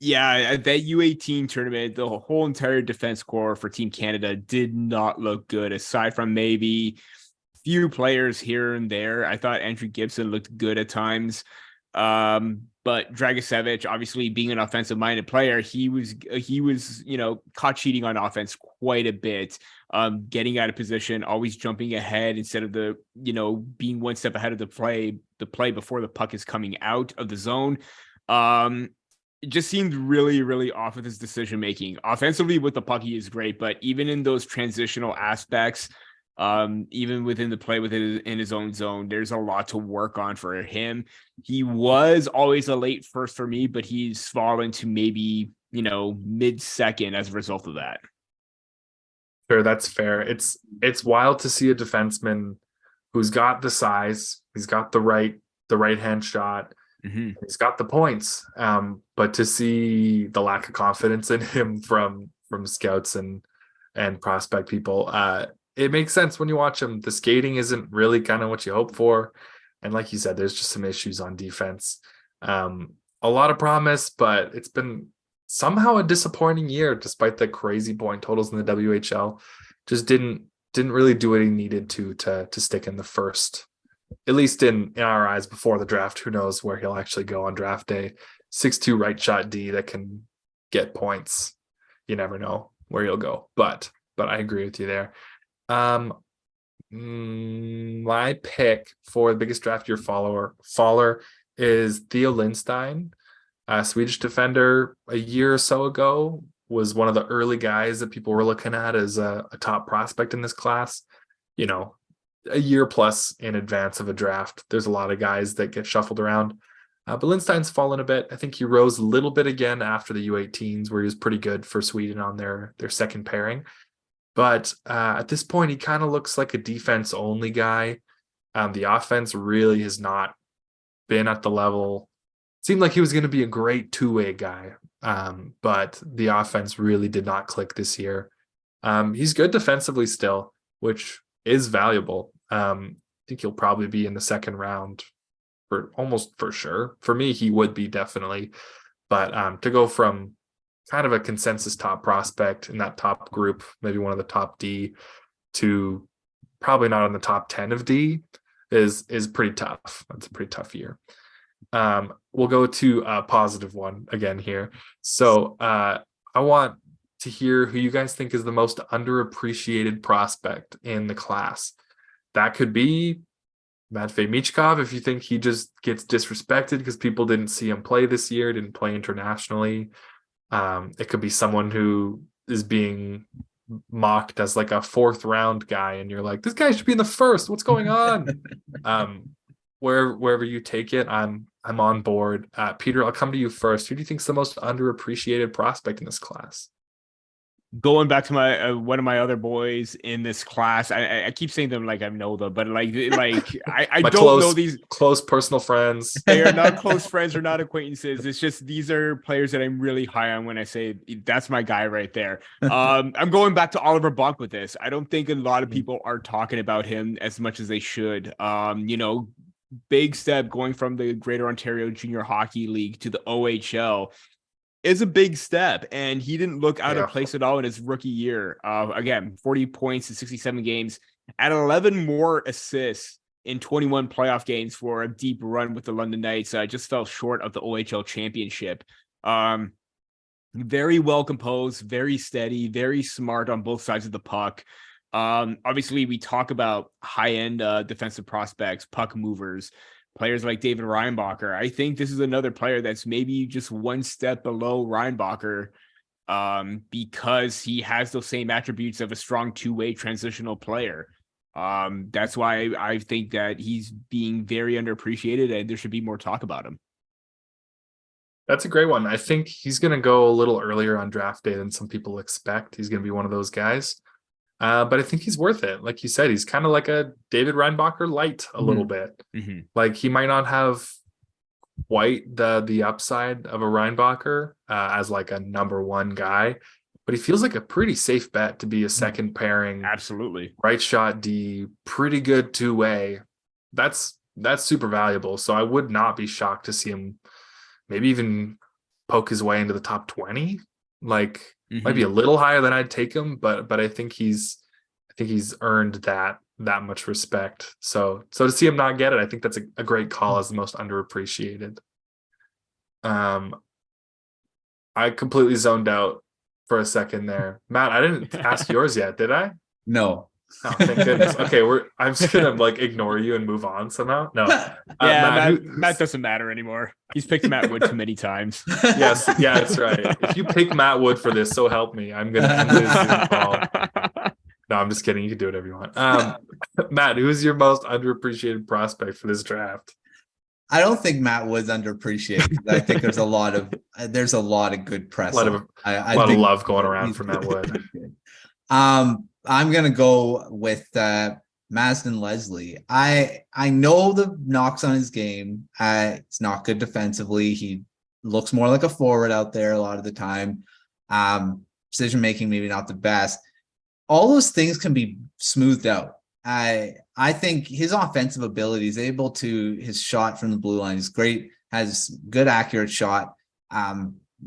S4: Yeah, that U18 tournament, the whole entire defense core for Team Canada did not look good, aside from maybe few players here and there. I thought Andrew Gibson looked good at times. But Dragicevic, obviously being an offensive-minded player, he was, caught cheating on offense quite a bit, getting out of position, always jumping ahead instead of being one step ahead of the play before the puck is coming out of the zone. It just seemed really, really off with his decision making. Offensively with the puck, he is great, but even in those transitional aspects, even within the play in his own zone, there's a lot to work on for him. He was always a late first for me, but he's fallen to maybe mid-second as a result of that.
S2: Sure, that's fair. It's wild to see a defenseman who's got the size, he's got the right hand shot. Mm-hmm. He's got the points, but to see the lack of confidence in him from scouts and prospect people, it makes sense when you watch him. The skating isn't really kind of what you hope for, and like you said, there's just some issues on defense. A lot of promise, but it's been somehow a disappointing year despite the crazy point totals in the WHL. Just didn't really do what he needed to stick in the first. At least in our eyes before the draft. Who knows where he'll actually go on draft day. 6'2" right shot D that can get points. You never know where he'll go. But I agree with you there. My pick for the biggest draft year faller is Theo Lindstein, a Swedish defender. A year or so ago was one of the early guys that people were looking at as a top prospect in this class. A year plus in advance of a draft. There's a lot of guys that get shuffled around. But Lindstein's fallen a bit. I think he rose a little bit again after the U18s, where he was pretty good for Sweden on their second pairing. But at this point, he kind of looks like a defense-only guy. The offense really has not been at the level. It seemed like he was going to be a great two-way guy, but the offense really did not click this year. He's good defensively still, which is valuable. I think he'll probably be in the second round for sure. For me, he would be definitely, but to go from kind of a consensus top prospect in that top group, maybe one of the top D, to probably not in the top 10 of D is pretty tough. That's a pretty tough year. We'll go to a positive one again here. So I want to hear who you guys think is the most underappreciated prospect in the class. That could be Matvei Michkov, if you think he just gets disrespected because people didn't see him play this year, didn't play internationally. It could be someone who is being mocked as like a fourth round guy, and you're like, this guy should be in the first. What's going on? Wherever you take it, I'm on board. Peter, I'll come to you first. Who do you think is the most underappreciated prospect in this class?
S4: Going back to my one of my other boys in this class, I keep saying them like I know them, but like I don't know these
S2: close personal friends.
S4: They are not close friends or not acquaintances. It's just these are players that I'm really high on when I say that's my guy right there. I'm going back to Oliver Bonk with this. I don't think a lot of people are talking about him as much as they should. big step going from the Greater Ontario Junior Hockey League to the OHL is a big step, and he didn't look out of place at all in his rookie year. Again, 40 points in 67 games, at 11 more assists in 21 playoff games for a deep run with the London Knights. Just fell short of the OHL championship. Very well composed, very steady, very smart on both sides of the puck. Obviously, we talk about high-end defensive prospects, puck movers, players like David Reinbacher. I think this is another player that's maybe just one step below Reinbacher, because he has those same attributes of a strong two-way transitional player. That's why I think that he's being very underappreciated, and there should be more talk about him.
S2: That's a great one. I think he's going to go a little earlier on draft day than some people expect. He's going to be one of those guys. But I think he's worth it. Like you said, he's kind of like a David Reinbacher light a little bit. Like he might not have quite the upside of a Reinbacher as like a number one guy, but he feels like a pretty safe bet to be a second pairing.
S4: Absolutely.
S2: Right shot D, pretty good two-way. That's super valuable. So I would not be shocked to see him maybe even poke his way into the top 20. Like might be a little higher than I'd take him, but I think he's earned that much respect. So to see him not get it, I think that's a great call as the most underappreciated. I completely zoned out for a second there. Matt, I didn't ask yours yet, did I?
S3: No.
S2: Oh, thank goodness. Okay, I'm just gonna like ignore you and move on somehow. No,
S4: Matt doesn't matter anymore. He's picked Matt Wood too many times.
S2: Yes, yeah, that's right. If you pick Matt Wood for this, so help me, I'm gonna end this Zoom call. No, I'm just kidding. You can do whatever you want. Matt, who's your most underappreciated prospect for this draft?
S3: I don't think Matt Wood's underappreciated. I think there's a lot of good press. A lot of
S2: love going around for Matt Wood.
S3: I'm gonna go with Masden Leslie. I know the knocks on his game. It's not good defensively. He looks more like a forward out there a lot of the time. Decision making maybe not the best. All those things can be smoothed out. I think his offensive ability is able to, his shot from the blue line is great, has good accurate shot.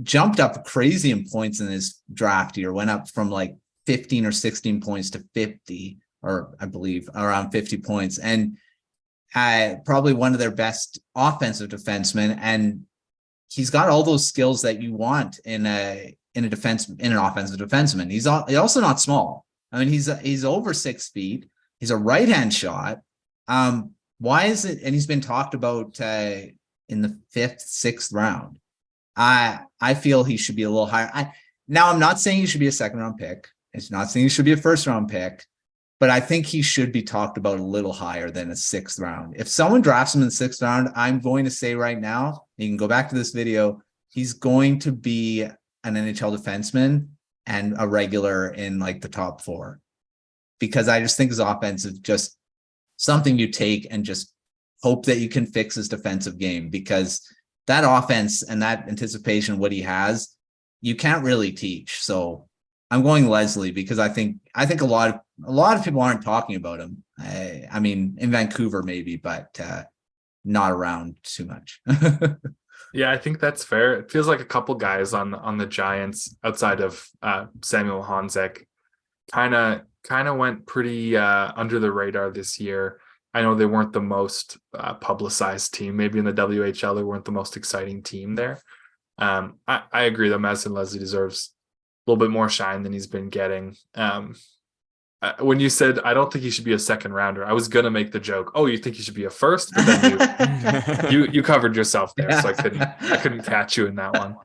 S3: Jumped up crazy in points in his draft year, went up from like 15 or 16 points to 50, or I believe around 50 points, and probably one of their best offensive defensemen. And he's got all those skills that you want in an offensive defenseman. He's also not small. I mean, he's over 6 feet. He's a right-hand shot. Why is it? And he's been talked about in the 5th, 6th round. I feel he should be a little higher. Now, I'm not saying he should be a 2nd-round pick. It's not saying he should be a 1st-round pick, but I think he should be talked about a little higher than a 6th round. If someone drafts him in the 6th round, I'm going to say right now, you can go back to this video, he's going to be an NHL defenseman and a regular in like the top 4, because I just think his offense is just something you take and just hope that you can fix his defensive game, because that offense and that anticipation, what he has, you can't really teach. So I'm going Leslie because I think a lot of people aren't talking about him. I mean, in Vancouver maybe, but not around too much.
S2: Yeah, I think that's fair. It feels like a couple guys on the Giants outside of Samuel Honzek kind of went pretty under the radar this year. I know they weren't the most publicized team. Maybe in the WHL they weren't the most exciting team there. I agree that Masden Leslie deserves a little bit more shine than he's been getting. When you said I don't think he should be a 2nd rounder, I was gonna make the joke, oh, you think he should be a 1st, but then you covered yourself there, so I couldn't catch you in that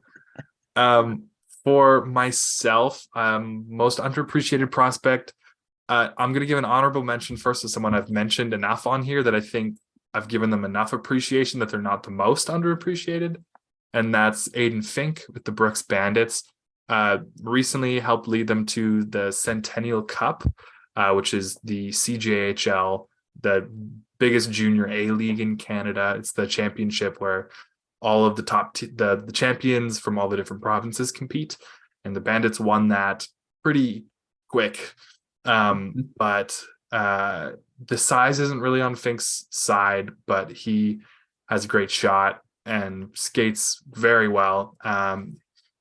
S2: one. For myself, most underappreciated prospect, I'm gonna give an honorable mention first to someone I've mentioned enough on here that I think I've given them enough appreciation that they're not the most underappreciated, and that's Aiden Fink with the Brooks Bandits. Recently helped lead them to the Centennial Cup, which is the CJHL, the biggest junior A league in Canada. It's the championship where all of the top the champions from all the different provinces compete, and the Bandits won that pretty quick. But the size isn't really on Fink's side, but he has a great shot and skates very well.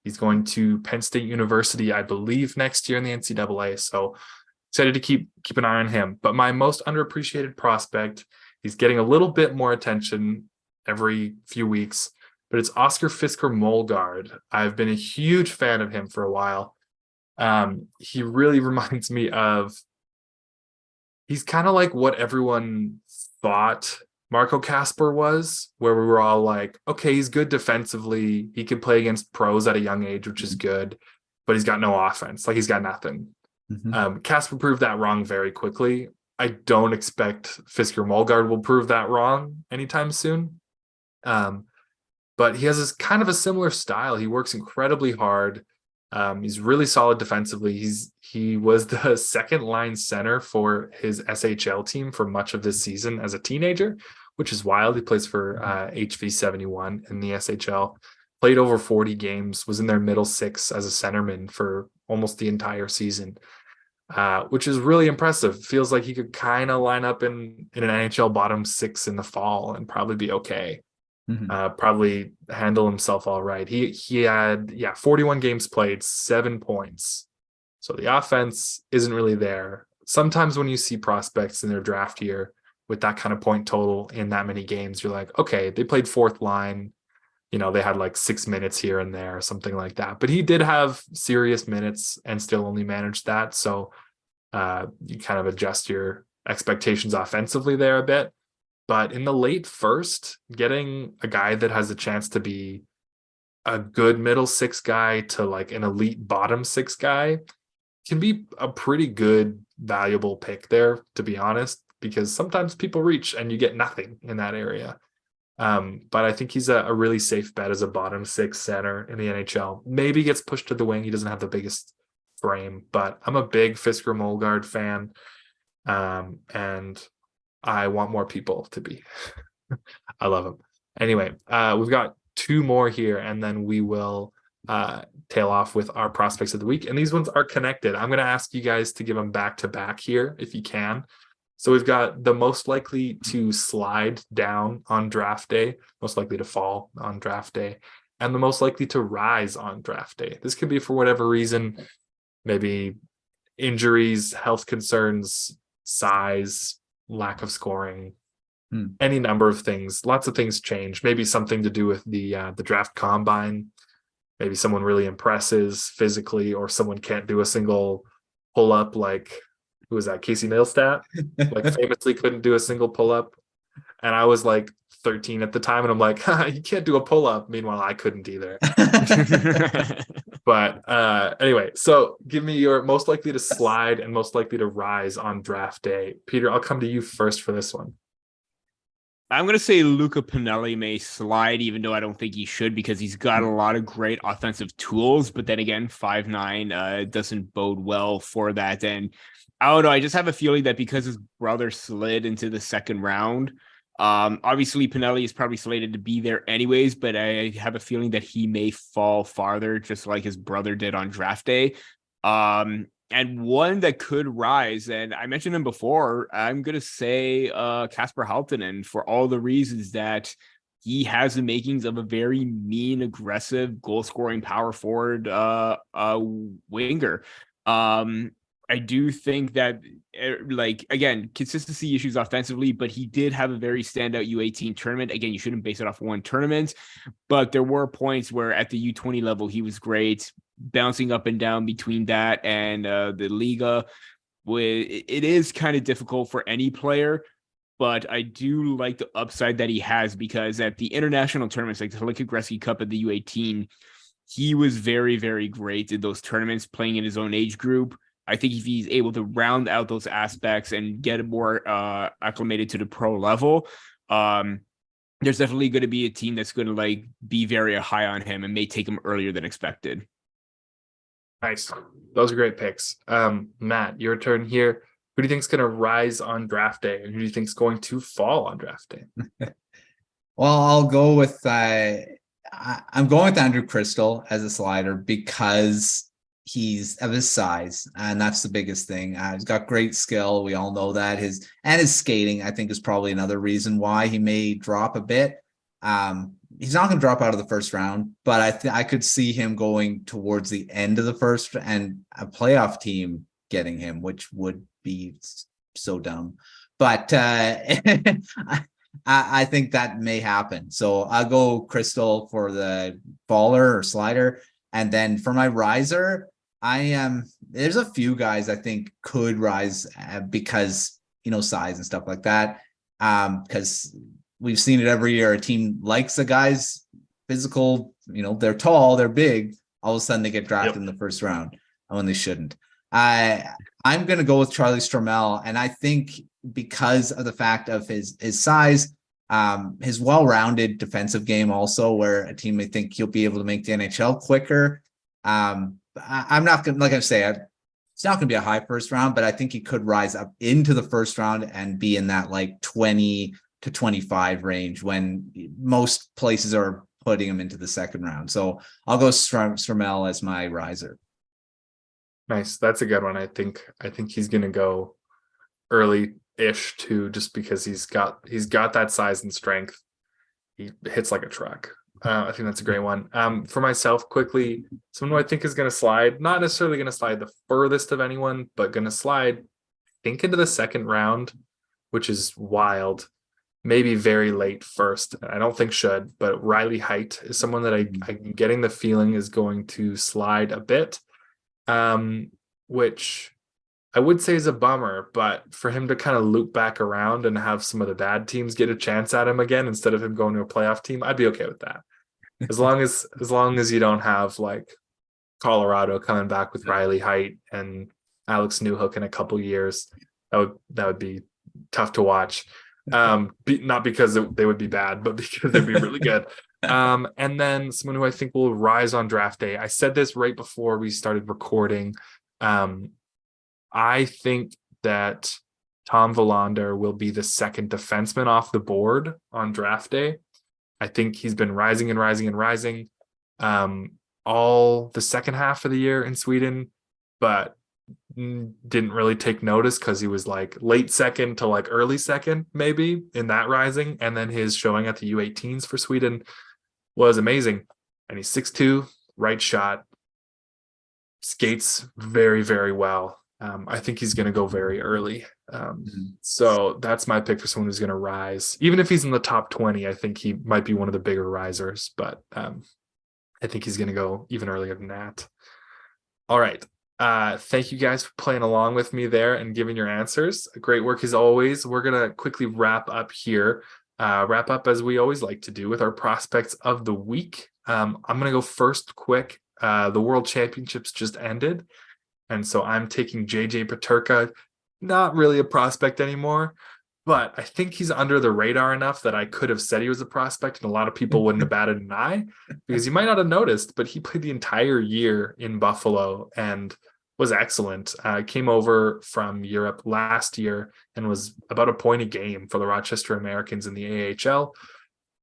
S2: He's going to Penn State University, I believe, next year in the NCAA. So excited to keep an eye on him. But my most underappreciated prospect, he's getting a little bit more attention every few weeks, but it's Oscar Fisker-Molgaard. I've been a huge fan of him for a while. He really reminds me of, he's kind of like what everyone thought Marco Kasper was, where we were all like, okay, he's good defensively. He can play against pros at a young age, which is good, but he's got no offense. Like, he's got nothing. Kasper proved that wrong very quickly. I don't expect Fisker-Molgaard will prove that wrong anytime soon. But he has this kind of a similar style. He works incredibly hard. He's really solid defensively. He was the second line center for his SHL team for much of this season as a teenager, which is wild. He plays for HV71 in the SHL, played over 40 games, was in their middle six as a centerman for almost the entire season, which is really impressive. Feels like he could kind of line up in an NHL bottom six in the fall and probably be okay. Probably handle himself all right. He had 41 games played, 7 points. So the offense isn't really there. Sometimes when you see prospects in their draft year with that kind of point total in that many games, you're like, okay, they played fourth line. You know, they had like 6 minutes here and there, something like that. But he did have serious minutes and still only managed that. So you kind of adjust your expectations offensively there a bit. But in the late first, getting a guy that has a chance to be a good middle six guy to like an elite bottom six guy can be a pretty good, valuable pick there, to be honest, because sometimes people reach and you get nothing in that area. But I think he's a really safe bet as a bottom six center in the NHL. Maybe gets pushed to the wing. He doesn't have the biggest frame, but I'm a big Fisker-Molgaard fan. And I want more people to be. I love him. Anyway, we've got 2 more here, and then we will tail off with our prospects of the week. And these ones are connected. I'm going to ask you guys to give them back to back here if you can. So we've got the most likely to slide down on draft day, most likely to fall on draft day, and the most likely to rise on draft day. This could be for whatever reason, maybe injuries, health concerns, size, lack of scoring, any number of things. Lots of things change. Maybe something to do with the draft combine. Maybe someone really impresses physically, or someone can't do a single pull up. Like, who was that? Casey Neistat, like famously couldn't do a single pull up. And I was like 13 at the time, and I'm like, you can't do a pull up. Meanwhile, I couldn't either. But anyway, so give me your most likely to slide and most likely to rise on draft day. Peter, I'll come to you first for this one.
S4: I'm going to say Luca Pinelli may slide, even though I don't think he should, because he's got a lot of great offensive tools. But then again, 5'9" doesn't bode well for that. And I don't know, I just have a feeling that because his brother slid into the second round, obviously Pinelli is probably slated to be there anyways, but I have a feeling that he may fall farther, just like his brother did on draft day. And one that could rise, and I mentioned him before, I'm going to say Kasper Halttunen, for all the reasons that he has the makings of a very mean, aggressive, goal-scoring power forward winger. I do think that, like, again, consistency issues offensively, but he did have a very standout U18 tournament. Again, you shouldn't base it off one tournament, but there were points where at the U20 level, he was great, bouncing up and down between that and the Liga. It is kind of difficult for any player, but I do like the upside that he has, because at the international tournaments, like the Hlinka Gretzky Cup at the U18, he was very, very great in those tournaments, playing in his own age group. I think if he's able to round out those aspects and get more acclimated to the pro level, there's definitely going to be a team that's going to like be very high on him and may take him earlier than expected.
S2: Nice. Those are great picks. Matt, your turn here. Who do you think is going to rise on draft day, and who do you think is going to fall on draft day?
S3: Well, I'll go with I'm going with Andrew Crystal as a slider, because he's of his size, and that's the biggest thing. He's got great skill. We all know that. His skating, I think, is probably another reason why he may drop a bit. He's not going to drop out of the first round, but I could see him going towards the end of the first and a playoff team getting him, which would be so dumb. But I think that may happen. So I'll go Crystal for the faller or slider. And then for my riser, there's a few guys I think could rise because, size and stuff like that. Because we've seen it every year. A team likes the guys physical, they're tall, they're big. All of a sudden they get drafted in the first round when they shouldn't. I'm going to go with Charlie Stromell. And I think because of the fact of his size, his well-rounded defensive game also, where a team may think he'll be able to make the NHL quicker. I'm not going to, like I say, it's not going to be a high first round, but I think he could rise up into the first round and be in that like 20 to 25 range when most places are putting him into the second round. So I'll go Stromell as my riser.
S2: Nice. That's a good one. I think he's going to go early-ish too, just because he's got that size and strength. He hits like a truck. I think that's a great one. For myself, quickly, someone who I think is going to slide, not necessarily going to slide the furthest of anyone, but going to slide, I think, into the second round, which is wild. Maybe very late first. I don't think should, but Riley Height is someone that I'm getting the feeling is going to slide a bit, which I would say is a bummer, but for him to kind of loop back around and have some of the bad teams get a chance at him again instead of him going to a playoff team, I'd be okay with that. As long as you don't have like Colorado coming back with Riley Height and Alex Newhook in a couple years, that would be tough to watch. Not because they would be bad, but because they'd be really good. And then someone who I think will rise on draft day. I said this right before we started recording. I think that Tom Willander will be the second defenseman off the board on draft day. I think he's been rising and rising and rising all the second half of the year in Sweden, but didn't really take notice because he was like late second to like early second maybe in that rising, and then his showing at the U18s for Sweden was amazing. And he's 6'2", right shot, skates very, very well. I think he's going to go very early. So that's my pick for someone who's going to rise. Even if he's in the top 20, I think he might be one of the bigger risers, but I think he's going to go even earlier than that. All right. Thank you guys for playing along with me there and giving your answers. Great work as always. We're going to quickly wrap up here. Wrap up as we always like to do with our prospects of the week. I'm going to go first quick. The World Championships just ended. And so I'm taking JJ Paterka, not really a prospect anymore, but I think he's under the radar enough that I could have said he was a prospect and a lot of people wouldn't have batted an eye, because you might not have noticed, but he played the entire year in Buffalo and was excellent. Came over from Europe last year and was about a point a game for the Rochester Americans in the AHL.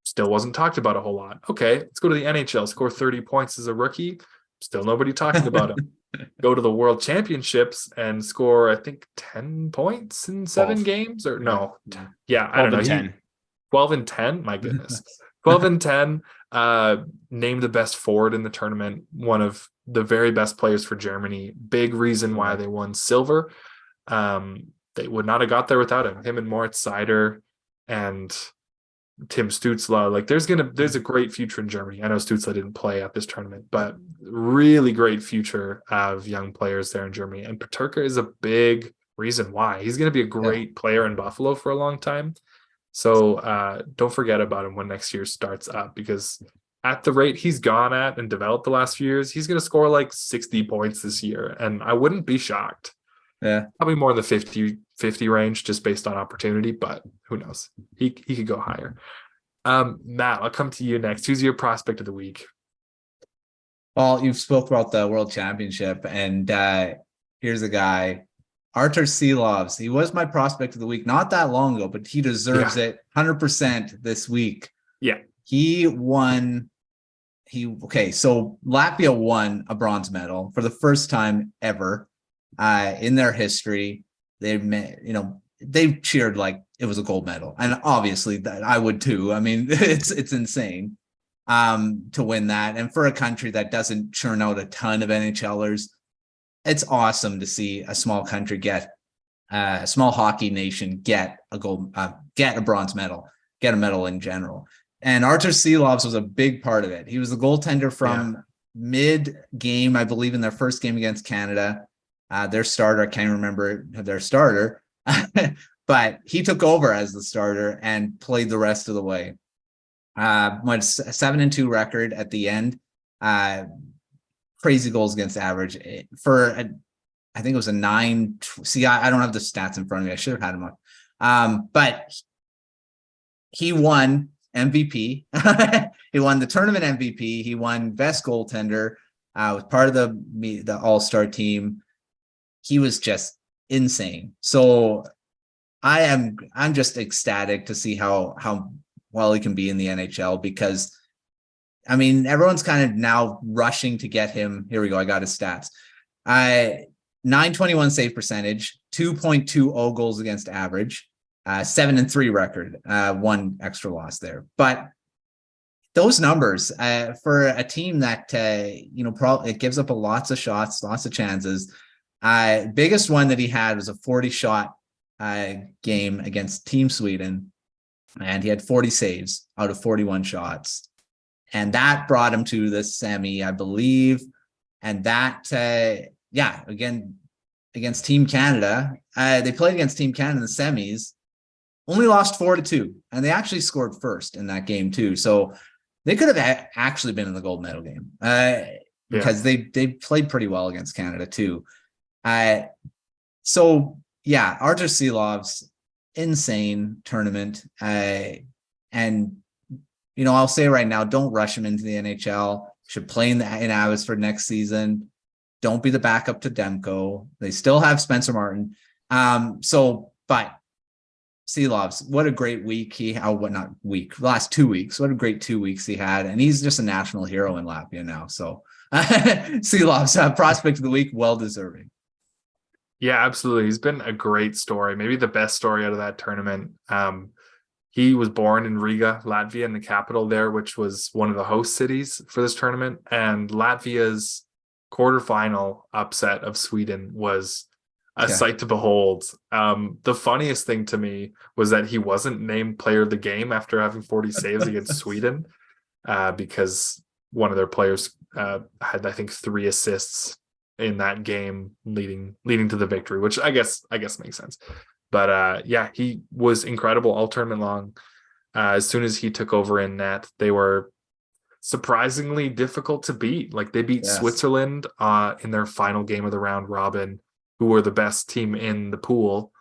S2: Still wasn't talked about a whole lot. Okay, let's go to the NHL, score 30 points as a rookie. Still nobody talking about him. Go to the World Championships and score, I think, 10 points in 7 games, or no. Yeah, I don't know.
S4: 10.
S2: 12 and 10, my goodness. 12 and 10, named the best forward in the tournament, one of the very best players for Germany. Big reason why they won silver. They would not have got there without him. Him and Moritz Seider and Tim Stützle. Like there's a great future in Germany. I know Stützle didn't play at this tournament, but really great future of young players there in Germany. And Paterka is a big reason why. He's going to be a great player in Buffalo for a long time. So don't forget about him when next year starts up, because at the rate he's gone at and developed the last few years, he's going to score like 60 points this year. And I wouldn't be shocked.
S3: Yeah.
S2: Probably more in the 50 range just based on opportunity, but who knows? He could go higher. Matt, I'll come to you next. Who's your prospect of the week?
S3: Well, you've spoke about the World Championship, and here's a guy, Arturs Silovs. He was my prospect of the week not that long ago, but he deserves it 100% this week.
S2: Yeah.
S3: He won So Latvia won a bronze medal for the first time ever in their history. They cheered like it was a gold medal, and obviously that I would too. I mean, it's insane to win that, and for a country that doesn't churn out a ton of NHLers, it's awesome to see a small country a small hockey nation get a bronze medal, get a medal in general. And Arturs Silovs was a big part of it. He was the goaltender from mid-game, I believe, in their first game against Canada. Their starter, I can't remember their starter, but he took over as the starter and played the rest of the way. Went 7-2 record at the end. Crazy goals against average I think it was a 9. See, I don't have the stats in front of me. I should have had them up. But he won MVP. He won the tournament MVP. He won best goaltender. Was part of the all-star team. He was just insane. So I'm just ecstatic to see how well he can be in the NHL, because I mean, everyone's kind of now rushing to get him. Here we go. I got his stats. 921 save percentage, 2.20 goals against average, 7-3 record, 1 extra loss there. But those numbers for a team that probably it gives up lots of shots, lots of chances. Biggest one that he had was a 40 shot game against Team Sweden, and he had 40 saves out of 41 shots, and that brought him to the semi, I believe. And that again against Team Canada, they played against Team Canada in the semis, only lost 4-2, and they actually scored first in that game too. So they could have actually been in the gold medal game because they played pretty well against Canada too. Arturs Silovs, insane tournament. And I'll say right now, don't rush him into the NHL. Should play in Abbotsford next season. Don't be the backup to Demko. They still have Spencer Martin. But Silovs, what a great week last 2 weeks. What a great 2 weeks he had. And he's just a national hero in Latvia now. So Silovs, prospect of the week, well deserving.
S2: Yeah, absolutely. He's been a great story. Maybe the best story out of that tournament. He was born in Riga, Latvia, in the capital there, which was one of the host cities for this tournament. And Latvia's quarterfinal upset of Sweden was a sight to behold. The funniest thing to me was that he wasn't named player of the game after having 40 saves against Sweden, because one of their players had, I think, 3 assists in that game leading to the victory, which I guess makes sense. But he was incredible all tournament long. As soon as he took over in net, they were surprisingly difficult to beat. Like, they beat Switzerland in their final game of the round robin, who were the best team in the pool,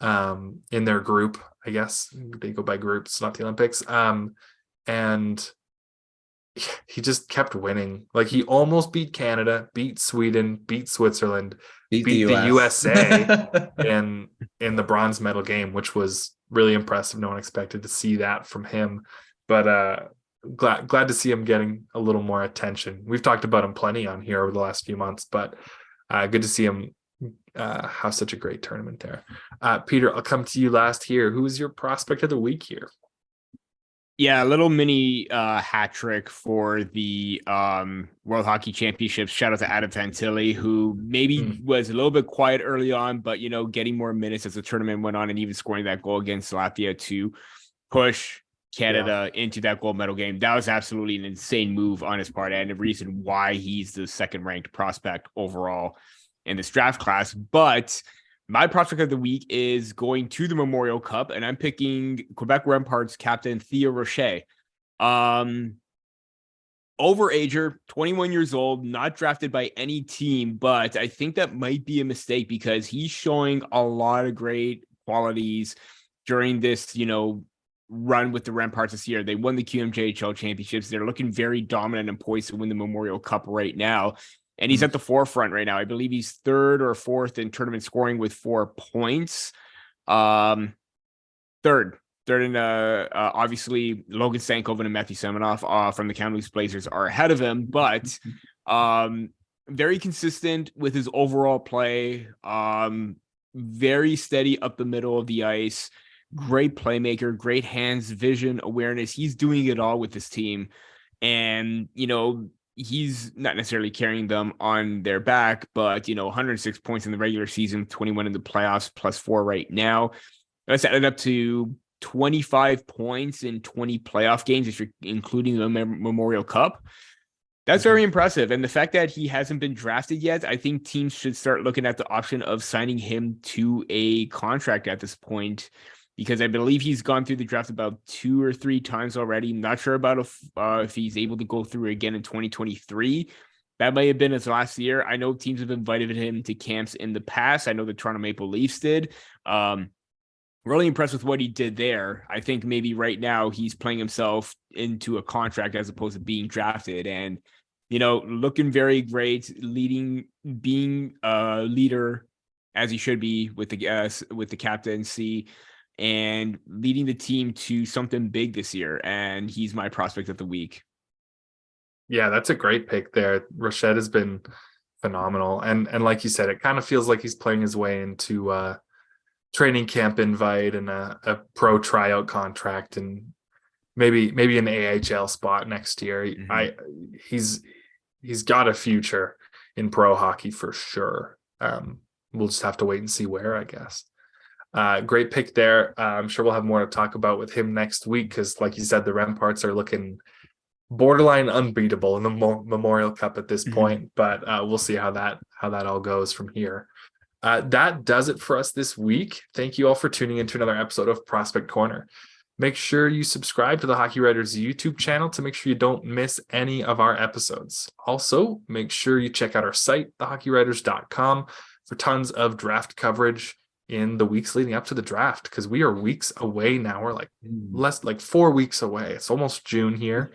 S2: in their group. I guess they go by groups, not the Olympics. And he just kept winning. Like, he almost beat Canada, beat Sweden, beat Switzerland, beat the USA in the bronze medal game, which was really impressive. No one expected to see that from him, but glad to see him getting a little more attention. We've talked about him plenty on here over the last few months, but good to see him have such a great tournament there. Peter, I'll come to you last here. Who is your prospect of the week here?
S4: Yeah, a little mini hat trick for the World Hockey Championships. Shout out to Adam Fantilli, who maybe was a little bit quiet early on, but getting more minutes as the tournament went on, and even scoring that goal against Latvia to push Canada into that gold medal game. That was absolutely an insane move on his part, and the reason why he's the second ranked prospect overall in this draft class. But my prospect of the week is going to the Memorial Cup, and I'm picking Quebec Remparts captain Theo Rochette. Overager, 21 years old, not drafted by any team, but I think that might be a mistake because he's showing a lot of great qualities during this, run with the Remparts this year. They won the QMJHL championships. They're looking very dominant and poised to win the Memorial Cup right now. And he's at the forefront right now. I believe he's 3rd or 4th in tournament scoring with 4 points. 3rd Third in, obviously, Logan Stankoven and Matthew Semenoff from the Kamloops Blazers are ahead of him, but very consistent with his overall play. Very steady up the middle of the ice. Great playmaker, great hands, vision, awareness. He's doing it all with this team. And, he's not necessarily carrying them on their back, but, 106 points in the regular season, 21 in the playoffs, +4 right now. That's added up to 25 points in 20 playoff games, if you're including the Memorial Cup. That's very impressive. And the fact that he hasn't been drafted yet, I think teams should start looking at the option of signing him to a contract at this point, because I believe he's gone through the draft about 2 or 3 times already. I'm not sure about if he's able to go through again in 2023. That may have been his last year. I know teams have invited him to camps in the past. I know the Toronto Maple Leafs did. Really impressed with what he did there. I think maybe right now he's playing himself into a contract as opposed to being drafted, and looking very great, being a leader as he should be with the captaincy, and leading the team to something big this year. And he's my prospect of the week.
S2: Yeah, that's a great pick there. Rochette has been phenomenal, and like you said, it kind of feels like he's playing his way into training camp invite and a pro tryout contract, and maybe an AHL spot next year. Mm-hmm. He's got a future in pro hockey for sure. We'll just have to wait and see where, I guess. Great pick there. I'm sure we'll have more to talk about with him next week, because like you said, the Remparts are looking borderline unbeatable in the Memorial Cup at this point, but we'll see how that all goes from here. That does it for us this week. Thank you all for tuning into another episode of Prospect Corner. Make sure you subscribe to the Hockey Writers YouTube channel to make sure you don't miss any of our episodes. Also, make sure you check out our site, thehockeywriters.com, for tons of draft coverage in the weeks leading up to the draft, because we are weeks away now. We're like 4 weeks away. It's almost June here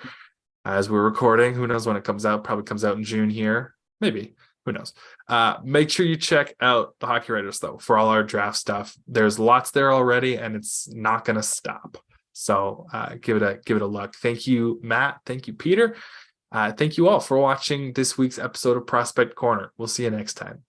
S2: as we're recording. Who knows when it comes out? Probably comes out in June here. Maybe. Who knows? Make sure you check out the Hockey Writers, though, for all our draft stuff. There's lots there already, and it's not going to stop. So give it a look. Thank you, Matt. Thank you, Peter. Thank you all for watching this week's episode of Prospect Corner. We'll see you next time.